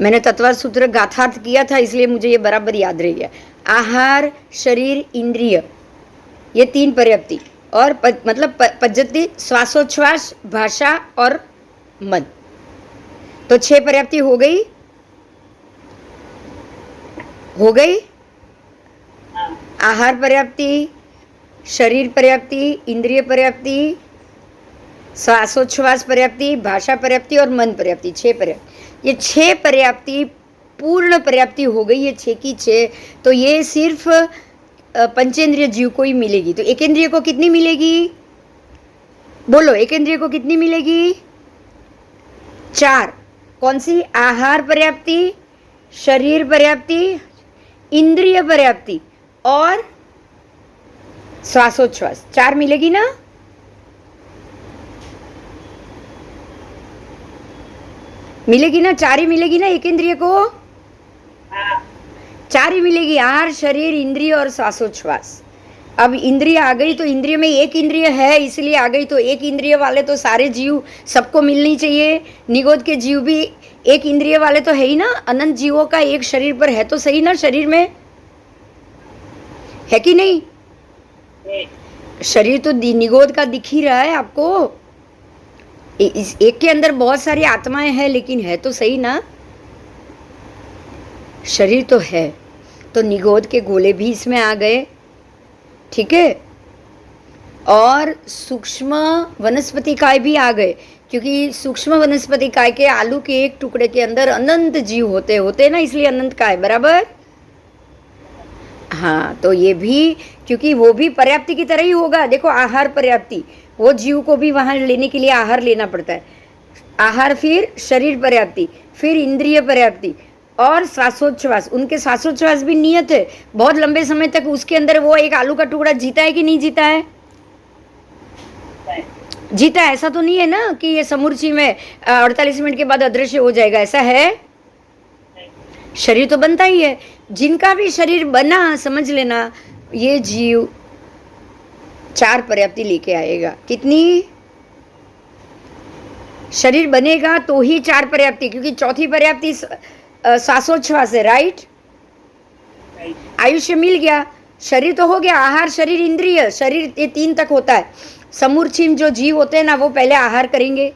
मैंने तत्वार सूत्र गाथार्थ किया था, इसलिए मुझे ये बराबर याद रह गया। आहार, शरीर, इंद्रिय, ये 3 पर्याप्ति और मतलब पद्धति श्वासोच्छ्वास, भाषा और मन। तो 6 पर्याप्ति हो गई, हो गई। आहार पर्याप्ति, शरीर पर्याप्ति, इंद्रिय पर्याप्ति, श्वासोच्छ्वास पर्याप्ति, भाषा पर्याप्ति और मन पर्याप्ति, 6 पर्याप्ति। ये 6 पर्याप्ति पूर्ण पर्याप्ति हो गई, ये 6 की 6। तो ये सिर्फ पंचेंद्रिय जीव को ही मिलेगी। तो एकेंद्रिय को कितनी मिलेगी? बोलो, एकेंद्रिय को कितनी मिलेगी? 4। कौन सी? आहार पर्याप्ति, शरीर पर्याप्ति, इंद्रिय पर्याप्ति और श्वासोच्छ्वास, 4 मिलेगी ना? मिलेगी ना? 4 ही मिलेगी ना एकेंद्रिय को? 4 ही मिलेगी, आहार, शरीर, इंद्रिय और श्वासोच्छ्वास। अब इंद्रिय आ गई तो इंद्रिय में एक इंद्रिय है इसलिए आ गई, तो एक इंद्रिय वाले तो सारे जीव सबको मिलनी चाहिए। निगोद के जीव भी एक इंद्रिय वाले तो है ही ना, अनंत जीवों का एक शरीर पर है तो सही ना, शरीर में है कि नहीं? शरीर तो निगोद का दिख ही रहा है आपको, इस एक के अंदर बहुत सारी आत्माएं हैं लेकिन है तो सही ना, शरीर तो है। तो निगोद के गोले भी इसमें आ गए, ठीक है। और सूक्ष्म वनस्पति काय भी आ गए, क्योंकि सूक्ष्म वनस्पति काय के आलू के एक टुकड़े के अंदर अनंत जीव होते ना, इसलिए अनंत काय, बराबर। हाँ, तो ये भी, क्योंकि वो भी पर्याप्ति की तरह ही होगा। देखो, आहार पर्याप्ति, वो जीव को भी वहाँ लेने के लिए आहार लेना पड़ता है। आहार, फिर शरीर पर्याप्ति, फिर इंद्रिय पर्याप्ति और श्वासोच्छ्वास। उनके श्वासोच्छ्वास भी नियत है, बहुत लंबे समय तक उसके अंदर वो एक आलू का टुकड़ा जीता है कि नहीं जीता है? जीता है। ऐसा तो नहीं है ना कि ये समूर्ची में 48 मिनट के बाद अदृश्य हो जाएगा, ऐसा है? शरीर तो बनता ही है। जिनका भी शरीर बना, समझ लेना ये जीव 4 पर्याप्ति लेके आएगा। कितनी? शरीर बनेगा तो ही 4 पर्याप्ति, क्योंकि चौथी पर्याप्ति श्वासोच्छ्वास है, राइट? आयुष्य मिल गया, शरीर तो हो गया, आहार, शरीर, इंद्रिय, शरीर ये 3 तक होता है। समूर्छिम जो जीव होते हैं ना, वो पहले आहार करेंगे,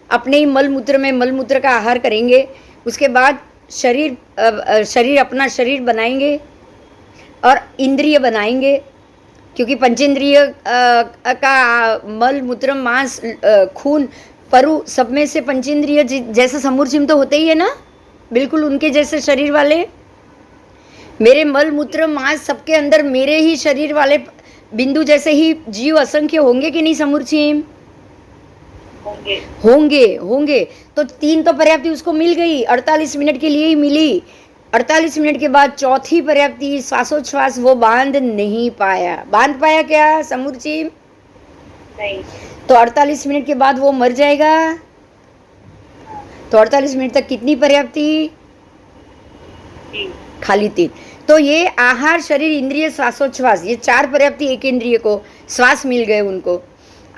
अपने ही मल मूत्र में मल मूत्र का आहार करेंगे, उसके बाद शरीर अपना शरीर बनाएंगे और इंद्रिय बनाएंगे, क्योंकि पंचेंद्रिय का मल मूत्र मांस खून परु सब में से पंचेंद्रिय जैसे समूर्छिम तो होते ही है ना, बिल्कुल उनके जैसे शरीर वाले। मेरे मल मूत्र मांस सबके अंदर मेरे ही शरीर वाले बिंदु जैसे ही जीव असंख्य होंगे कि नहीं समूर्छिम? होंगे। तो 3 तो पर्याप्ति उसको मिल गई, 48 मिनट के लिए ही मिली। 48 मिनट के बाद चौथी पर्याप्ति श्वासोच्छ्वास वो बांध नहीं पाया। बांध पाया क्या समूर्छिम? नहीं। तो 48 मिनट के बाद वो मर जाएगा। तो 48 मिनट तक कितनी पर्याप्ति? खाली 3। तो ये आहार, शरीर, इंद्रिय, श्वासोच्छ्वास, ये 4 पर्याप्ति एक इंद्रिय को। श्वास मिल गए उनको,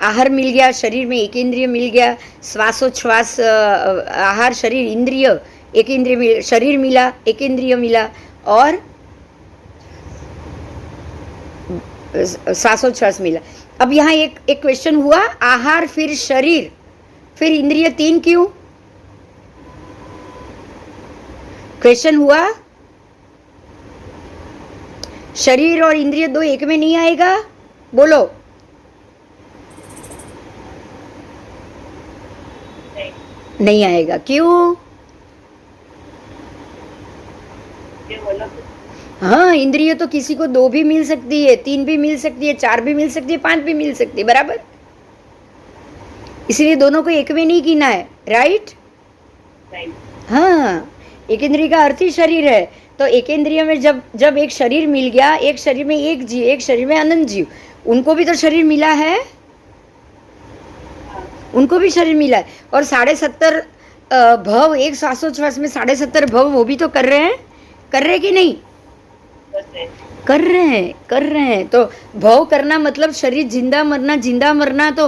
आहार मिल गया, शरीर में एक इंद्रिय मिल गया, श्वासोच्छ्वास, आहार, शरीर, इंद्रिय, एक इंद्रिय, शरीर मिला, एक इंद्रिय मिला और श्वासोच्छ्वास मिला। अब यहाँ एक क्वेश्चन हुआ, आहार फिर शरीर फिर इंद्रिय 3 क्यों? क्वेश्चन हुआ, शरीर और इंद्रिय 2 एक में नहीं आएगा? बोलो। नहीं आएगा, क्यों? हाँ, इंद्रिय तो किसी को 2 भी मिल सकती है, 3 भी मिल सकती है, 4 भी मिल सकती है, 5 भी मिल सकती है, बराबर। इसलिए दोनों को एक में नहीं गिना है, राइट? हाँ, एक इंद्रिय का अर्थ ही शरीर है। तो एक इंद्रिय में जब एक शरीर मिल गया, एक शरीर में एक जीव, एक शरीर में अनंत जीव, उनको भी तो शरीर मिला है, उनको भी शरीर मिला है। और 70.5 भव, एक श्वासोच्छ्वास में 70.5 भव वो भी तो कर रहे हैं कि नहीं? कर रहे हैं। तो भव करना मतलब शरीर जिंदा मरना, तो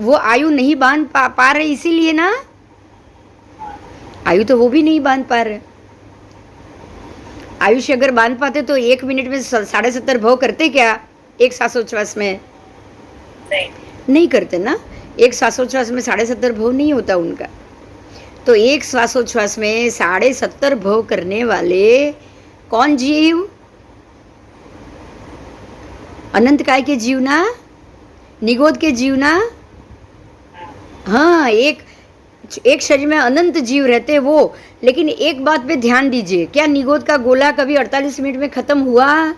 वो आयु नहीं बांध पा रहे, इसीलिए ना, आयु तो वो भी नहीं बांध पा रहे। आयुष्य अगर बांध पाते तो 1 मिनट में 70.5 भव करते क्या एक श्वासोच्छ्वास में? नहीं करते ना। एक श्वासोच्छ्वास में 70.5 भव नहीं होता उनका। तो एक श्वासोच्छ्वास में 70.5 भव करने वाले कौन जीव? अनंत काय के जीव ना, निगोद के जीव ना। हाँ, एक शरीर में अनंत जीव रहते वो। लेकिन एक बात पे ध्यान दीजिए, क्या निगोद का गोला कभी 48 मिनट में खत्म हुआ?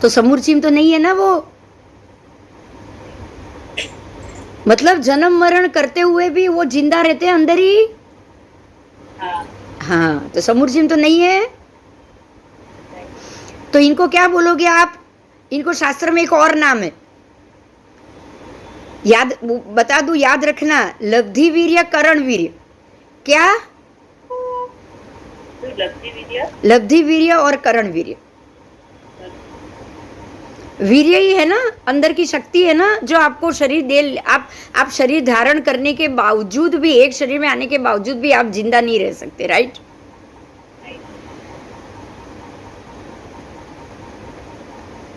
तो समूर्चिम तो नहीं है ना वो। मतलब जन्म मरण करते हुए भी वो जिंदा रहते हैं अंदर ही। हाँ, तो समूर्चिम तो नहीं है। तो इनको क्या बोलोगे आप? इनको शास्त्र में एक और नाम है, याद बता दूं, याद रखना, लब्धि वीर्य करण वीर्य। क्या? लब्धि वीर्य और करण वीर्य। वीर्य ही है ना, अंदर की शक्ति है ना, जो आपको शरीर दे। आप शरीर धारण करने के बावजूद भी, एक शरीर में आने के बावजूद भी आप जिंदा नहीं रह सकते, राइट?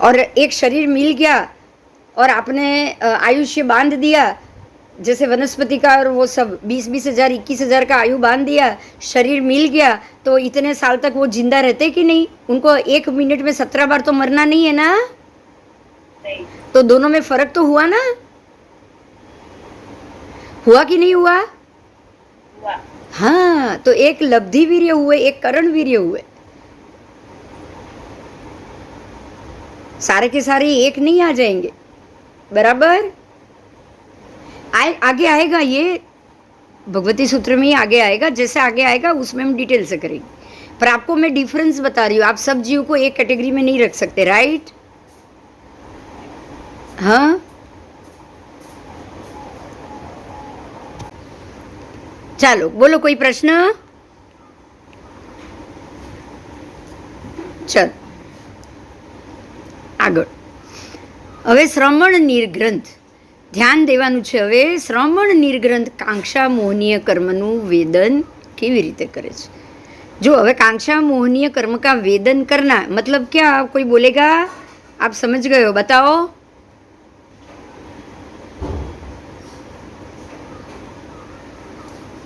और एक शरीर मिल गया और आपने आयुष्य बांध दिया, जैसे वनस्पति का और वो सब 20-20 हजार 21 हजार का आयु बांध दिया, शरीर मिल गया, तो इतने साल तक वो जिंदा रहते कि नहीं? उनको 1 मिनट में 17 बार तो मरना नहीं है ना। तो दोनों में फर्क तो हुआ ना? हुआ कि नहीं हुआ? हाँ, तो एक लब्धि वीर्य हुए, एक करण वीर्य हुए। सारे के सारे एक नहीं आ जाएंगे, बराबर? आगे आएगा, ये भगवती सूत्र में ही आगे आएगा। जैसे आगे आएगा उसमें हम डिटेल से करेंगे। पर आपको मैं डिफरेंस बता रही हूँ, आप सब जीव को एक कैटेगरी में नहीं रख सकते, राइट? हाँ, ચાલો બોલો, કોઈ પ્રશ્ન? ચલ આગળ. હવે શ્રમણ નિર્ગ્રંથ ધ્યાન દેવાનું છે. હવે શ્રમણ નિર્ગ્રંથ કાંક્ષા મોહનીય કર્મનું વેદન કેવી રીતે કરે છે? જો હવે कांक्षा मोहनीय कर्म का वेदन करना मतलब क्या? कोई बोलेगा? आप समझ गए हो? बताओ.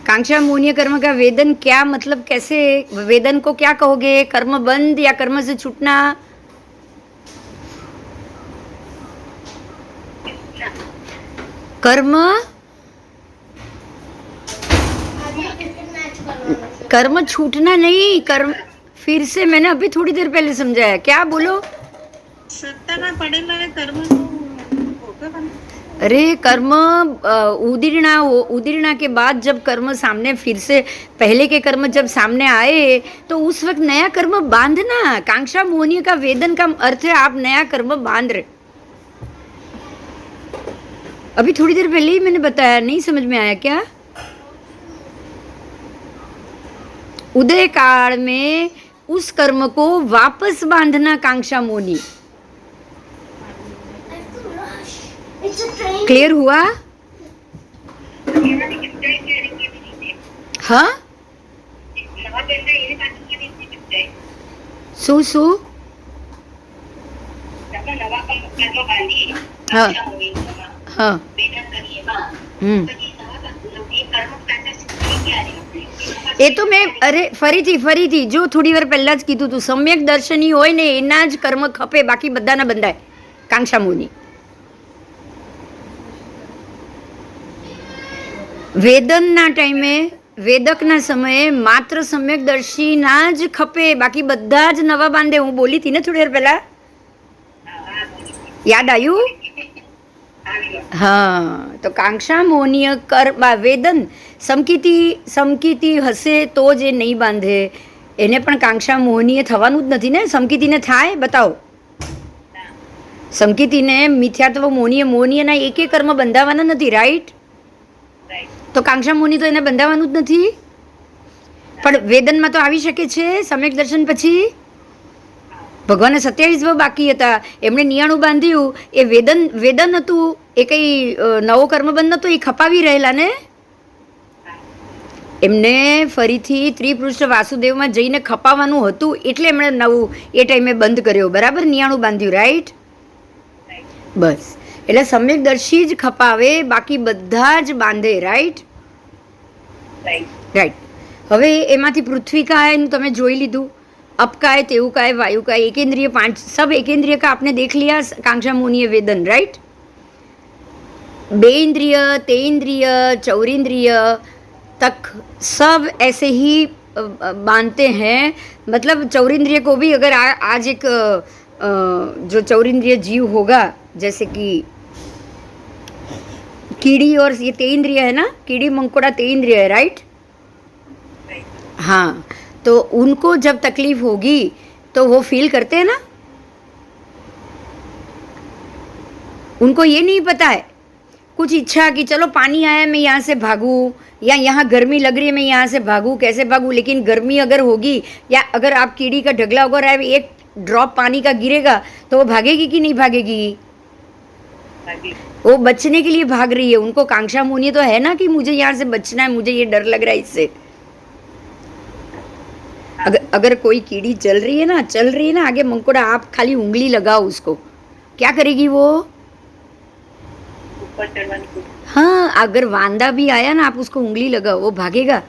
कांक्षा मोहनीय कर्म का वेदन क्या मतलब? कैसे वेदन को क्या कहोगे? कर्म बंद या कर्म से छूटना? कर्म कर्म छूटना नहीं, कर्म फिर से मैंने अभी थोड़ी देर पहले समझाया. क्या बोलो? सत्ता में पड़ेला है कर्म अरे कर्म उदीर्णा के बाद जब कर्म सामने फिर से पहले के कर्म जब सामने आए तो उस वक्त नया कर्म बांधना. कांक्षा मोहनीय का वेदन का अर्थ है आप नया कर्म बांध रहे. अभी थोड़ी देर पहले ही मैंने बताया, नहीं समझ में आया क्या? उदय काल में उस कर्म को वापस बांधना कांक्षा मोहनी. क्लियर हुआ? हाँ, શું શું? हाँ हाँ એ તો મેં ફરીથી જો થોડી વાર પહેલા જ કીધું તું, સમ્યક દર્શની હોય ને એના જ કર્મ ખપે, બાકી બધાના બંધાય. કાંક્ષા મોહની વેદનના ટાઈમે, વેદકના સમયે માત્ર સમ્યકદર્શીના જ ખપે, બાકી બધા જ નવા બાંધે. હું બોલી હતી ને થોડી વાર પહેલા, યાદ આવ્યું? હા, તો કાંક્ષા મોહનીય વેદન સમકીતી હશે તો જ એ નહીં બાંધે. એને પણ કાંક્ષા મોહનીય થવાનું જ નથી ને. સમકીતીને થાય? બતાવો. સમકીતીને મિથ્યાત્વ મોહનીયના એકે કર્મ બંધાવાના નથી, રાઈટ? તો કાંક્ષા મોહની તો એને બંધાવાનું જ નથી. પણ વેદનમાં તો આવી શકે છે સમ્યક દર્શન પછી. ભગવાને 27 બાકી હતા, એમણે 99 બાંધ્યું. એ વેદન હતું, એ કંઈ નવો કર્મબંધ નહોતો, એ ખપાવી રહેલા ને. એમને ફરીથી ત્રિપૃષ્ઠ વાસુદેવમાં જઈને ખપાવવાનું હતું એટલે એમણે નવું એ ટાઈમે બંધ કર્યો, બરાબર, નિયાણું બાંધ્યું, રાઈટ? બસ, એટલે સમ્યકદર્શી જ ખપાવે, બાકી બધા જ બાંધે, રાઈટ? રાઈટ. હવે એમાંથી પૃથ્વી કાયનું તમે જોઈ લીધું, अपकाय तेवकाय वायुकाय एकेंद्रिय 5 सब एकेंद्रिय का आपने देख लिया कांक्षा मुनीय वेदन, राइट? बे इंद्रिय, तेन्द्रिय, चौरिंद्रिय तक सब ऐसे ही बांधते हैं. मतलब चौरिंद्रिय को भी अगर आज एक जो चौरिंद्रिय जीव होगा, जैसे कि कीड़ी और ये तेन्द्रिय है ना, कीड़ी मंकोड़ा तेन्द्रिय है, राइट? हाँ, तो उनको जब तकलीफ होगी तो वो फील करते हैं ना. उनको ये नहीं पता है, कुछ इच्छा कि चलो पानी आया मैं यहाँ से भागूं, या यहाँ गर्मी लग रही है मैं यहाँ से भागूं, कैसे भागूं. लेकिन गर्मी अगर होगी या अगर आप कीड़ी का ढगला अगर एक ड्रॉप पानी का गिरेगा तो वो भागेगी कि नहीं भागेगी? वो बचने के लिए भाग रही है. उनको कांक्षा मुनि तो है ना कि मुझे यहाँ से बचना है, मुझे ये डर लग रहा है इससे. अगर कोई कीड़ी चल रही है ना आगे मंकोड़ा, आप खाली उंगली लगाओ उसको, क्या करेगी वो? हाँ, अगर वांदा भी आया ना, आप उसको उंगली लगाओ, वो भागेगा.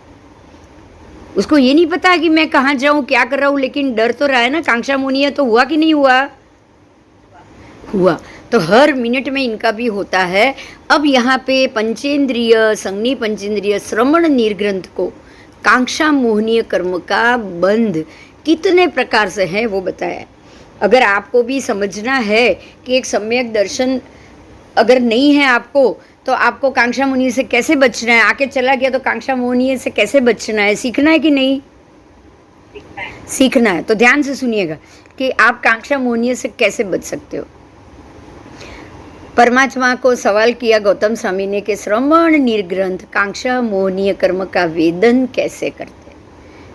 उसको ये नहीं पता कि मैं कहाँ जाऊँ, क्या कर रहा हूँ, लेकिन डर तो रहा है ना. कांक्षा मुनि है तो हुआ कि नहीं हुआ? हुआ. तो हर मिनट में इनका भी होता है. अब यहाँ पे पंचेंद्रिय, संज्ञी पंचेंद्रिय, श्रवण निर्ग्रंथ को कांक्षा मोहनीय कर्म का बंध कितने प्रकार से है वो बताया. अगर आपको भी समझना है कि एक सम्यक दर्शन अगर नहीं है आपको, तो आपको कांक्षा मोहनीय से कैसे बचना है, आके चला गया तो कांक्षा मोहनीय से कैसे बचना है, सीखना है कि नहीं? सीखना है. तो ध्यान से सुनिएगा कि आप कांक्षा मोहनीय से कैसे बच सकते हो. परमात्मा को सवाल किया गौतम स्वामी ने कि श्रवण निर्ग्रंथ कांक्षा मोहनीय कर्म का वेदन कैसे करते हैं,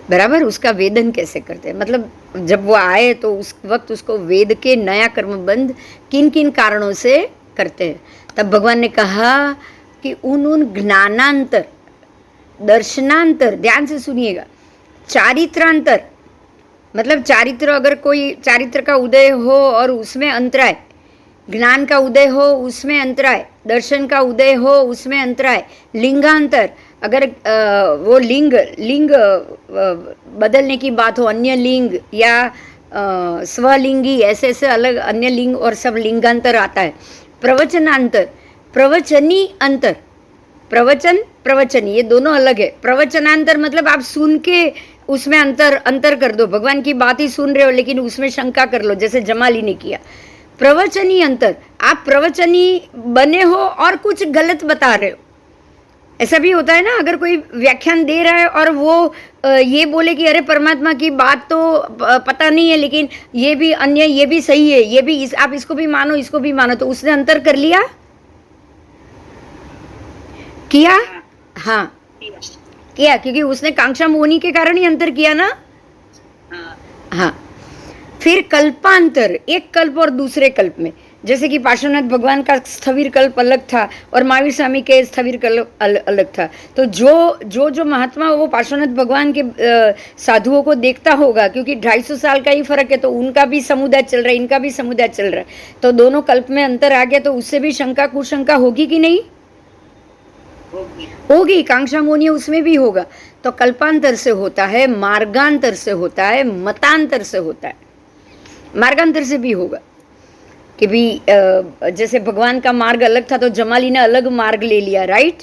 बराबर, उसका वेदन कैसे करते हैं. मतलब जब वो आए तो उस वक्त उसको वेद के नया कर्म बंध किन किन कारणों से करते हैं. तब भगवान ने कहा कि उन ज्ञानांतर, दर्शनांतर, ध्यान से सुनिएगा, चारित्रांतर, मतलब चारित्र, अगर कोई चारित्र का उदय हो और उसमें अंतराय, ज्ञान का उदय हो उसमें अंतराय, दर्शन का उदय हो उसमें अंतराय, लिंगांतर, अगर वो लिंग बदलने की बात हो, अन्य लिंग या स्वलिंगी, ऐसे ऐसे अलग अन्य लिंग और सब लिंगांतर आता है. प्रवचनांतर, प्रवचनी अंतर, प्रवचन प्रवचनी ये दोनों अलग है. प्रवचनांतर मतलब आप सुन के उसमें अंतर कर दो, भगवान की बात ही सुन रहे हो लेकिन उसमें शंका कर लो, जैसे जमाली ने किया. प्रवचनी अंतर, आप प्रवचनी बने हो और कुछ गलत बता रहे हो. ऐसा भी होता है ना, अगर कोई व्याख्यान दे रहा है और वो ये बोले कि अरे परमात्मा की बात तो पता नहीं है लेकिन ये भी अन्य, ये भी सही है, ये भी आप इसको भी मानो, इसको भी मानो, तो उसने अंतर कर लिया, किया? हाँ, किया, क्योंकि उसने कांक्षा मोहनी के कारण ही अंतर किया ना. हाँ. फिर कल्पांतर, एक कल्प और दूसरे कल्प में, जैसे कि पार्श्वनाथ भगवान का स्थविर कल्प अलग था और महावीर स्वामी के स्थविर कल्प अलग था. तो जो महात्मा वो पार्श्वनाथ भगवान के साधुओं को देखता होगा, क्योंकि 250 साल का ही फर्क है, तो उनका भी समुदाय चल रहा है, इनका भी समुदाय चल रहा है, तो दोनों कल्प में अंतर आ गया, तो उससे भी शंका कुशंका होगी कि नहीं? होगी. कांक्षा मोहनीय उसमें भी होगा. तो कल्पांतर से होता है, मार्गांतर से होता है, मतांतर से होता है. मार्गांतर से भी होगा कि भी जैसे भगवान का मार्ग अलग था तो जमाली ने अलग मार्ग ले लिया, राइट?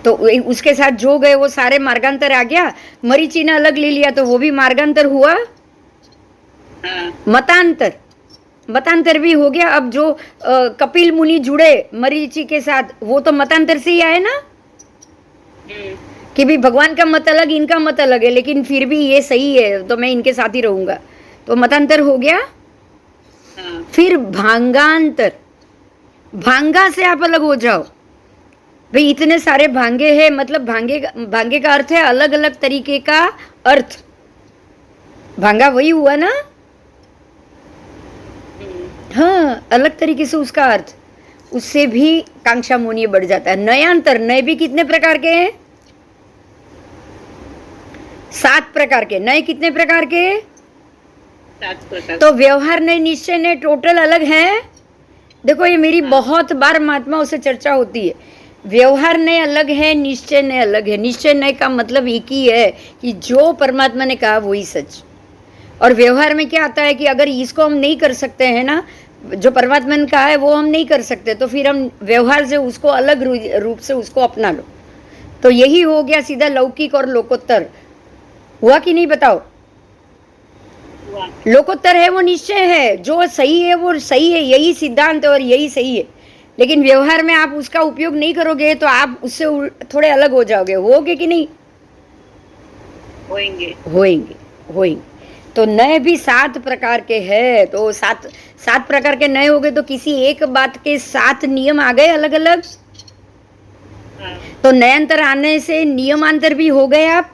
तो उसके साथ जो गए वो सारे मार्गांतर आ गया. मरीचि ने अलग ले लिया तो वो भी मार्गांतर हुआ. मतांतर, मतांतर भी हो गया. अब जो कपिल मुनि जुड़े मरीचि के साथ, वो तो मतांतर से ही आए ना, कि भी भगवान का मत अलग, इनका मत अलग है, लेकिन फिर भी ये सही है तो मैं इनके साथ ही रहूंगा, तो मतांतर हो गया. फिर भांगांतर, भांगा से आप अलग हो जाओ. भाई इतने सारे भांगे हैं, मतलब भांगे का अर्थ है अलग अलग तरीके का अर्थ. भांगा वही हुआ ना. हाँ, अलग तरीके से उसका अर्थ, उससे भी कांक्षा मोहनीय बढ़ जाता है. नयांतर, नए भी कितने प्रकार के हैं? 7 प्रकार के, नए कितने प्रकार के? 7 प्रकार। तो व्यवहार नए निश्चय नए टोटल अलग है। देखो ये मेरी बहुत बार महात्माओं से चर्चा होती है, व्यवहार नए अलग है, निश्चय नए अलग है। निश्चय नए का मतलब एक ही है कि जो परमात्मा ने कहा वही सच। और व्यवहार में क्या आता है कि अगर इसको हम नहीं कर सकते हैं ना, जो परमात्मा ने कहा है वो हम नहीं कर सकते, तो फिर हम व्यवहार से उसको अलग रूप से उसको अपना लो। तो यही हो गया सीधा लौकिक और लोकोत्तर। हुआ कि नहीं बताओ? हुआ। लोकोत्तर है वो निश्चय है, जो सही है वो सही है, यही सिद्धांत और यही सही है। लेकिन व्यवहार में आप उसका उपयोग नहीं करोगे तो आप उससे थोड़े अलग हो जाओगे। होगे कि नहीं? होएंगे। होएंगे, होएंगे। तो नए भी 7 प्रकार के हैं। तो 7 प्रकार के नए हो गए तो किसी एक बात के 7 नियम आ गए अलग अलग। हाँ। तो नयांतर आने से नियमांतर भी हो गए आप।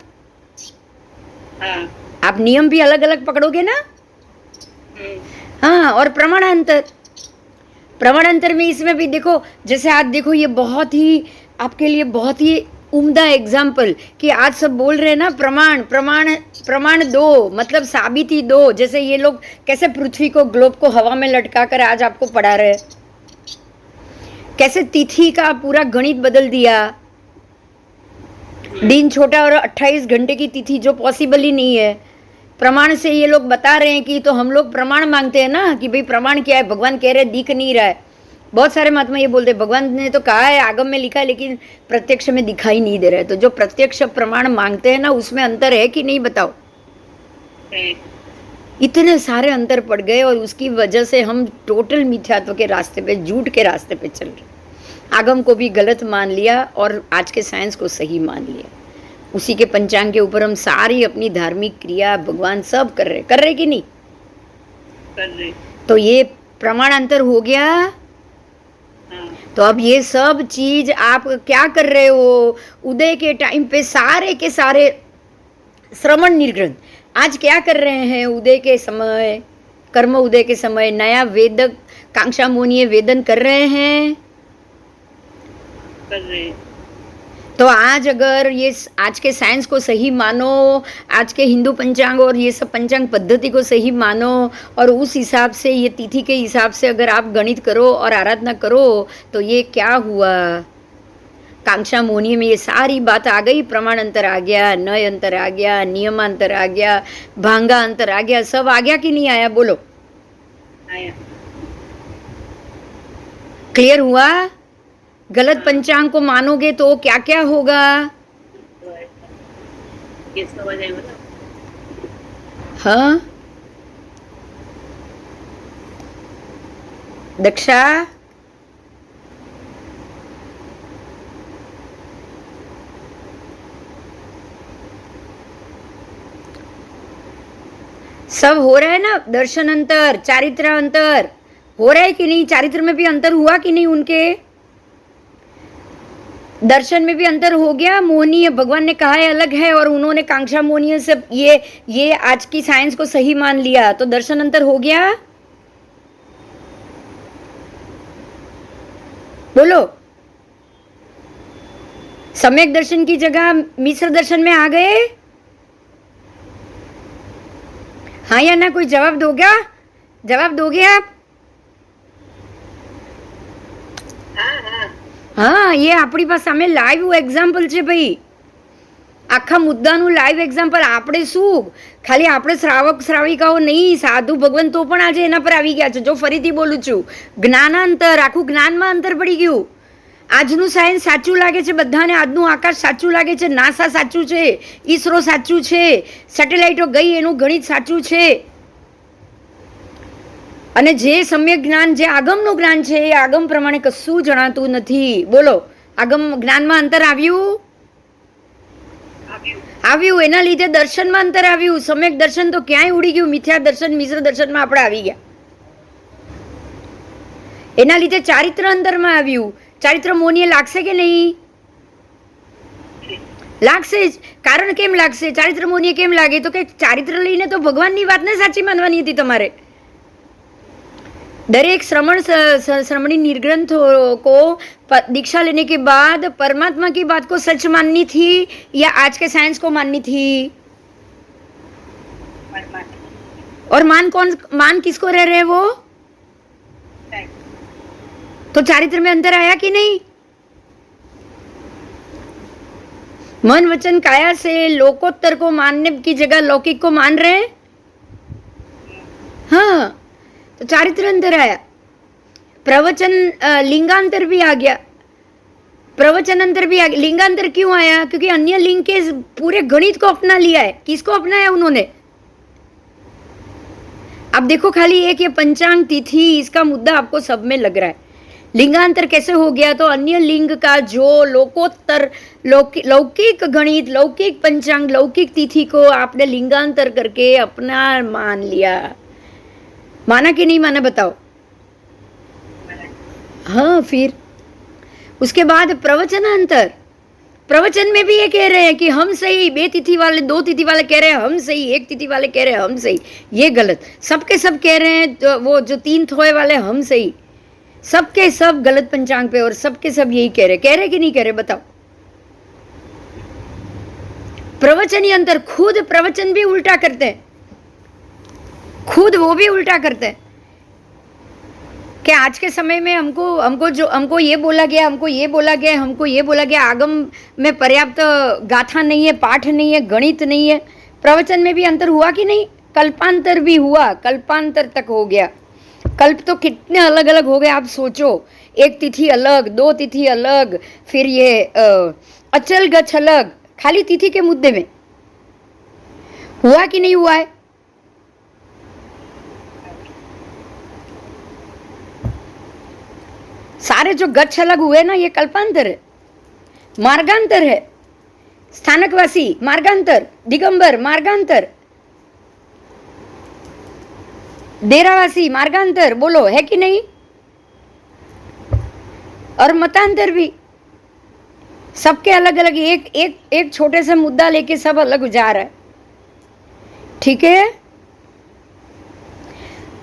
हाँ। आप नियम भी अलग अलग पकड़ोगे ना। हाँ, और प्रमाणांतर, प्रमाणांतर में इसमें भी देखो, जैसे आज देखो ये बहुत ही आपके लिए बहुत ही उम्दा एग्जाम्पल कि आज सब बोल रहे हैं ना प्रमाण प्रमाण प्रमाण दो, मतलब साबिती दो। जैसे ये लोग कैसे पृथ्वी को, ग्लोब को हवा में लटका कर आज आपको पढ़ा रहे हैं, कैसे तिथि का पूरा गणित बदल दिया। दिन छोटा और 28 घंटे की तिथि जो पॉसिबल ही नहीं है, प्रमाण से ये लोग बता रहे हैं कि। तो हम लोग प्रमाण मांगते हैं ना कि भाई प्रमाण क्या है, भगवान कह रहे दिख नहीं रहा है। बहुत सारे महात्मा ये बोलते हैं भगवान ने तो कहा है, आगम में लिखा है, लेकिन प्रत्यक्ष में दिखाई नहीं दे रहा है। तो जो प्रत्यक्ष प्रमाण मांगते हैं ना, उसमें अंतर है कि नहीं बताओ? इतने सारे अंतर पड़ गए और उसकी वजह से हम टोटल मिथ्यात्व के रास्ते पे, झूठ के रास्ते पे चल रहे। आगम को भी गलत मान लिया और आज के साइंस को सही मान लिया। उसी के पंचांग के ऊपर हम सारी अपनी धार्मिक क्रिया भगवान सब कर रहे कि नहीं? कर रहे। तो ये प्रमाणांतर हो गया। हाँ। तो अब ये सब चीज आप क्या कर रहे हो? उदय के टाइम पे सारे के सारे श्रवण निर्ग्रहण आज क्या कर रहे हैं? उदय के समय, कर्म उदय के समय नया वेदक कांक्षा मोनीय वेदन कर रहे हैं। कर रहे। तो आज अगर ये आज के साइंस को सही मानो, आज के हिंदू पंचांग और ये सब पंचांग पद्धति को सही मानो, और उस हिसाब से ये तिथि के हिसाब से अगर आप गणित करो और आराधना करो, तो ये क्या हुआ? कांक्षा मोनी में ये सारी बात आ गई। प्रमाण अंतर आ गया, नय अंतर आ गया, नियमांतर आ गया, भांगा अंतर आ गया, सब आ गया कि नहीं आया? बोलो। आया। क्लियर हुआ? गलत पंचांग को मानोगे तो क्या क्या होगा? ये समझ आए मतलब? हाँ दक्षा, सब हो रहा है ना? दर्शन अंतर, चारित्र अंतर हो रहा है कि नहीं? चारित्र में भी अंतर हुआ कि नहीं? उनके दर्शन में भी अंतर हो गया। मोहनीय भगवान ने कहा है अलग है, और उन्होंने कांक्षा मोहनीय से ये आज की साइंस को सही मान लिया, तो दर्शन अंतर हो गया। बोलो। सम्यक दर्शन की जगह मिश्र दर्शन में आ गए। हाँ या ना? कोई जवाब दोगे? जवाब दोगे आप? हाँ, ये આપણી પાસે સામે લાઈવ એક્ઝામ્પલ છે ભાઈ। આખા મુદ્દાનું લાઈવ એક્ઝામ્પલ। આપણે શું ખાલી આપણે શ્રાવક શ્રાવિકાઓ નહીં, સાધુ ભગવાન તો પણ આજે એના પર આવી ગયા છે। જો ફરીથી બોલું છું, જ્ઞાનાંતર, આખું જ્ઞાનમાં અંતર પડી ગયું। આજનું સાયન્સ સાચું લાગે છે બધાને, આજનું આકાશ સાચું લાગે છે, નાસા સાચું છે, ઈસરો સાચું છે, સેટેલાઇટો ગઈ એનું ગણિત સાચું છે, અને જે સમ્યક જ્ઞાન, જે આગમનું જ્ઞાન છે એ આગમ પ્રમાણે કશું જણાતું નથી। બોલો, આગમ જ્ઞાનમાં અંતર આવ્યું? આવ્યું। એના લીધે દર્શનમાં અંતર આવ્યું। સમ્યક દર્શન તો ક્યાંય ઉડી ગયું, મિથ્યા દર્શન મિશ્ર દર્શનમાં આપણે આવી ગયા। એના લીધે ચારિત્ર અંતરમાં આવ્યું। ચારિત્ર મોનીય લાગશે કે નહીં? લાગશે જ। કારણ કેમ લાગશે? ચારિત્ર મોનીય કેમ લાગે? તો કે ચારિત્ર લઈને તો ભગવાનની વાતને સાચી માનવાની હતી તમારે। दरेक श्रमणी निर्ग्रंथ को दीक्षा लेने के बाद परमात्मा की बात को सच माननी थी या आज के साइंस को माननी थी? और मान किसको रह रहे हैं वो? तो चारित्र में अंतर आया कि नहीं? मन वचन काया से लोकोत्तर को मानने की जगह लौकिक को मान रहे हैं। हाँ, तो चारित्र अंतर आया। प्रवचन लिंगांतर भी आ गया, प्रवचन अंतर भी आ गया। लिंगांतर क्यों आया? क्योंकि अन्य लिंग के पूरे गणित को अपना लिया है। किसको अपनाया उन्होंने? अब देखो, खाली एक ये पंचांग तिथि इसका मुद्दा आपको सब में लग रहा है। लिंगांतर कैसे हो गया? तो अन्य लिंग का जो लोकोत्तर लौकिक गणित, लौकिक पंचांग, लौकिक तिथि को आपने लिंगांतर करके अपना मान लिया। माना कि नहीं माना बताओ? हाँ, फिर उसके बाद प्रवचनांतर। प्रवचन में भी ये कह रहे हैं कि हम सही, 2 तिथि वाले 2 तिथि वाले कह रहे हैं हम सही, 1 तिथि वाले कह रहे हैं हम सही। ये गलत। सबके सब कह रहे हैं तो वो जो 3 थोए वाले हम सही, सबके सब गलत पंचांग पे, और सबके सब यही कह रहे कि नहीं कह रहे बताओ? प्रवचन अंतर, खुद प्रवचन भी उल्टा करते हैं, खुद वो भी उल्टा करते हैं कि आज के समय में हमको ये बोला गया, हमको ये बोला गया, हमको ये बोला गया। आगम में पर्याप्त गाथा नहीं है, पाठ नहीं है, गणित नहीं है। प्रवचन में भी अंतर हुआ कि नहीं? कल्पांतर भी हुआ, कल्पांतर तक हो गया। कल्प तो कितने अलग अलग हो गए आप सोचो। 1 तिथि अलग, 2 तिथि अलग, फिर ये अचल गच अलग, खाली तिथि के मुद्दे में हुआ कि नहीं हुआ है? सारे जो गच्छ अलग हुए ना, ये कल्पांतर है, मार्गांतर है। स्थानकवासी मार्गांतर, दिगंबर मार्गांतर, डेरावासी मार्गांतर, बोलो है कि नहीं? और मतांतर भी, सबके अलग अलग, एक छोटे से मुद्दा लेके सब अलग जा रहा है। ठीक है?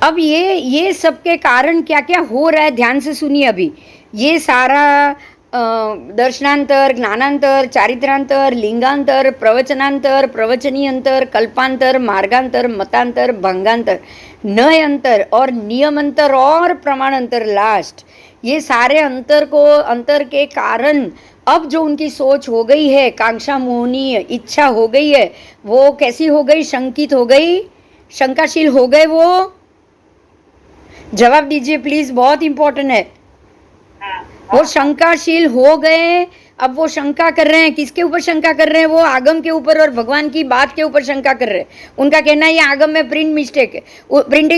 अब ये सबके कारण क्या क्या हो रहा है ध्यान से सुनिए। अभी ये सारा दर्शनांतर, ज्ञानांतर, चारित्रांतर, लिंगांतर, प्रवचनांतर, प्रवचनी अंतर, कल्पांतर, मार्गांतर, मतांतर, भंगांतर, नय अंतर और नियमांतर और प्रमाणांतर लास्ट, ये सारे अंतर के कारण अब जो उनकी सोच हो गई है, कांक्षा मोहनीय इच्छा हो गई है, वो कैसी हो गई? शंकित हो गई, शंकाशील हो गए। वो जवाब दीजिए प्लीज, बहुत इंपॉर्टेंट है। वो शंकाशील हो गए। अब वो शंका कर रहे हैं, किसके ऊपर शंका कर रहे हैं? वो आगम के ऊपर और भगवान की बात के ऊपर शंका कर रहे हैं। उनका कहना है ये आगम में प्रिंटिंग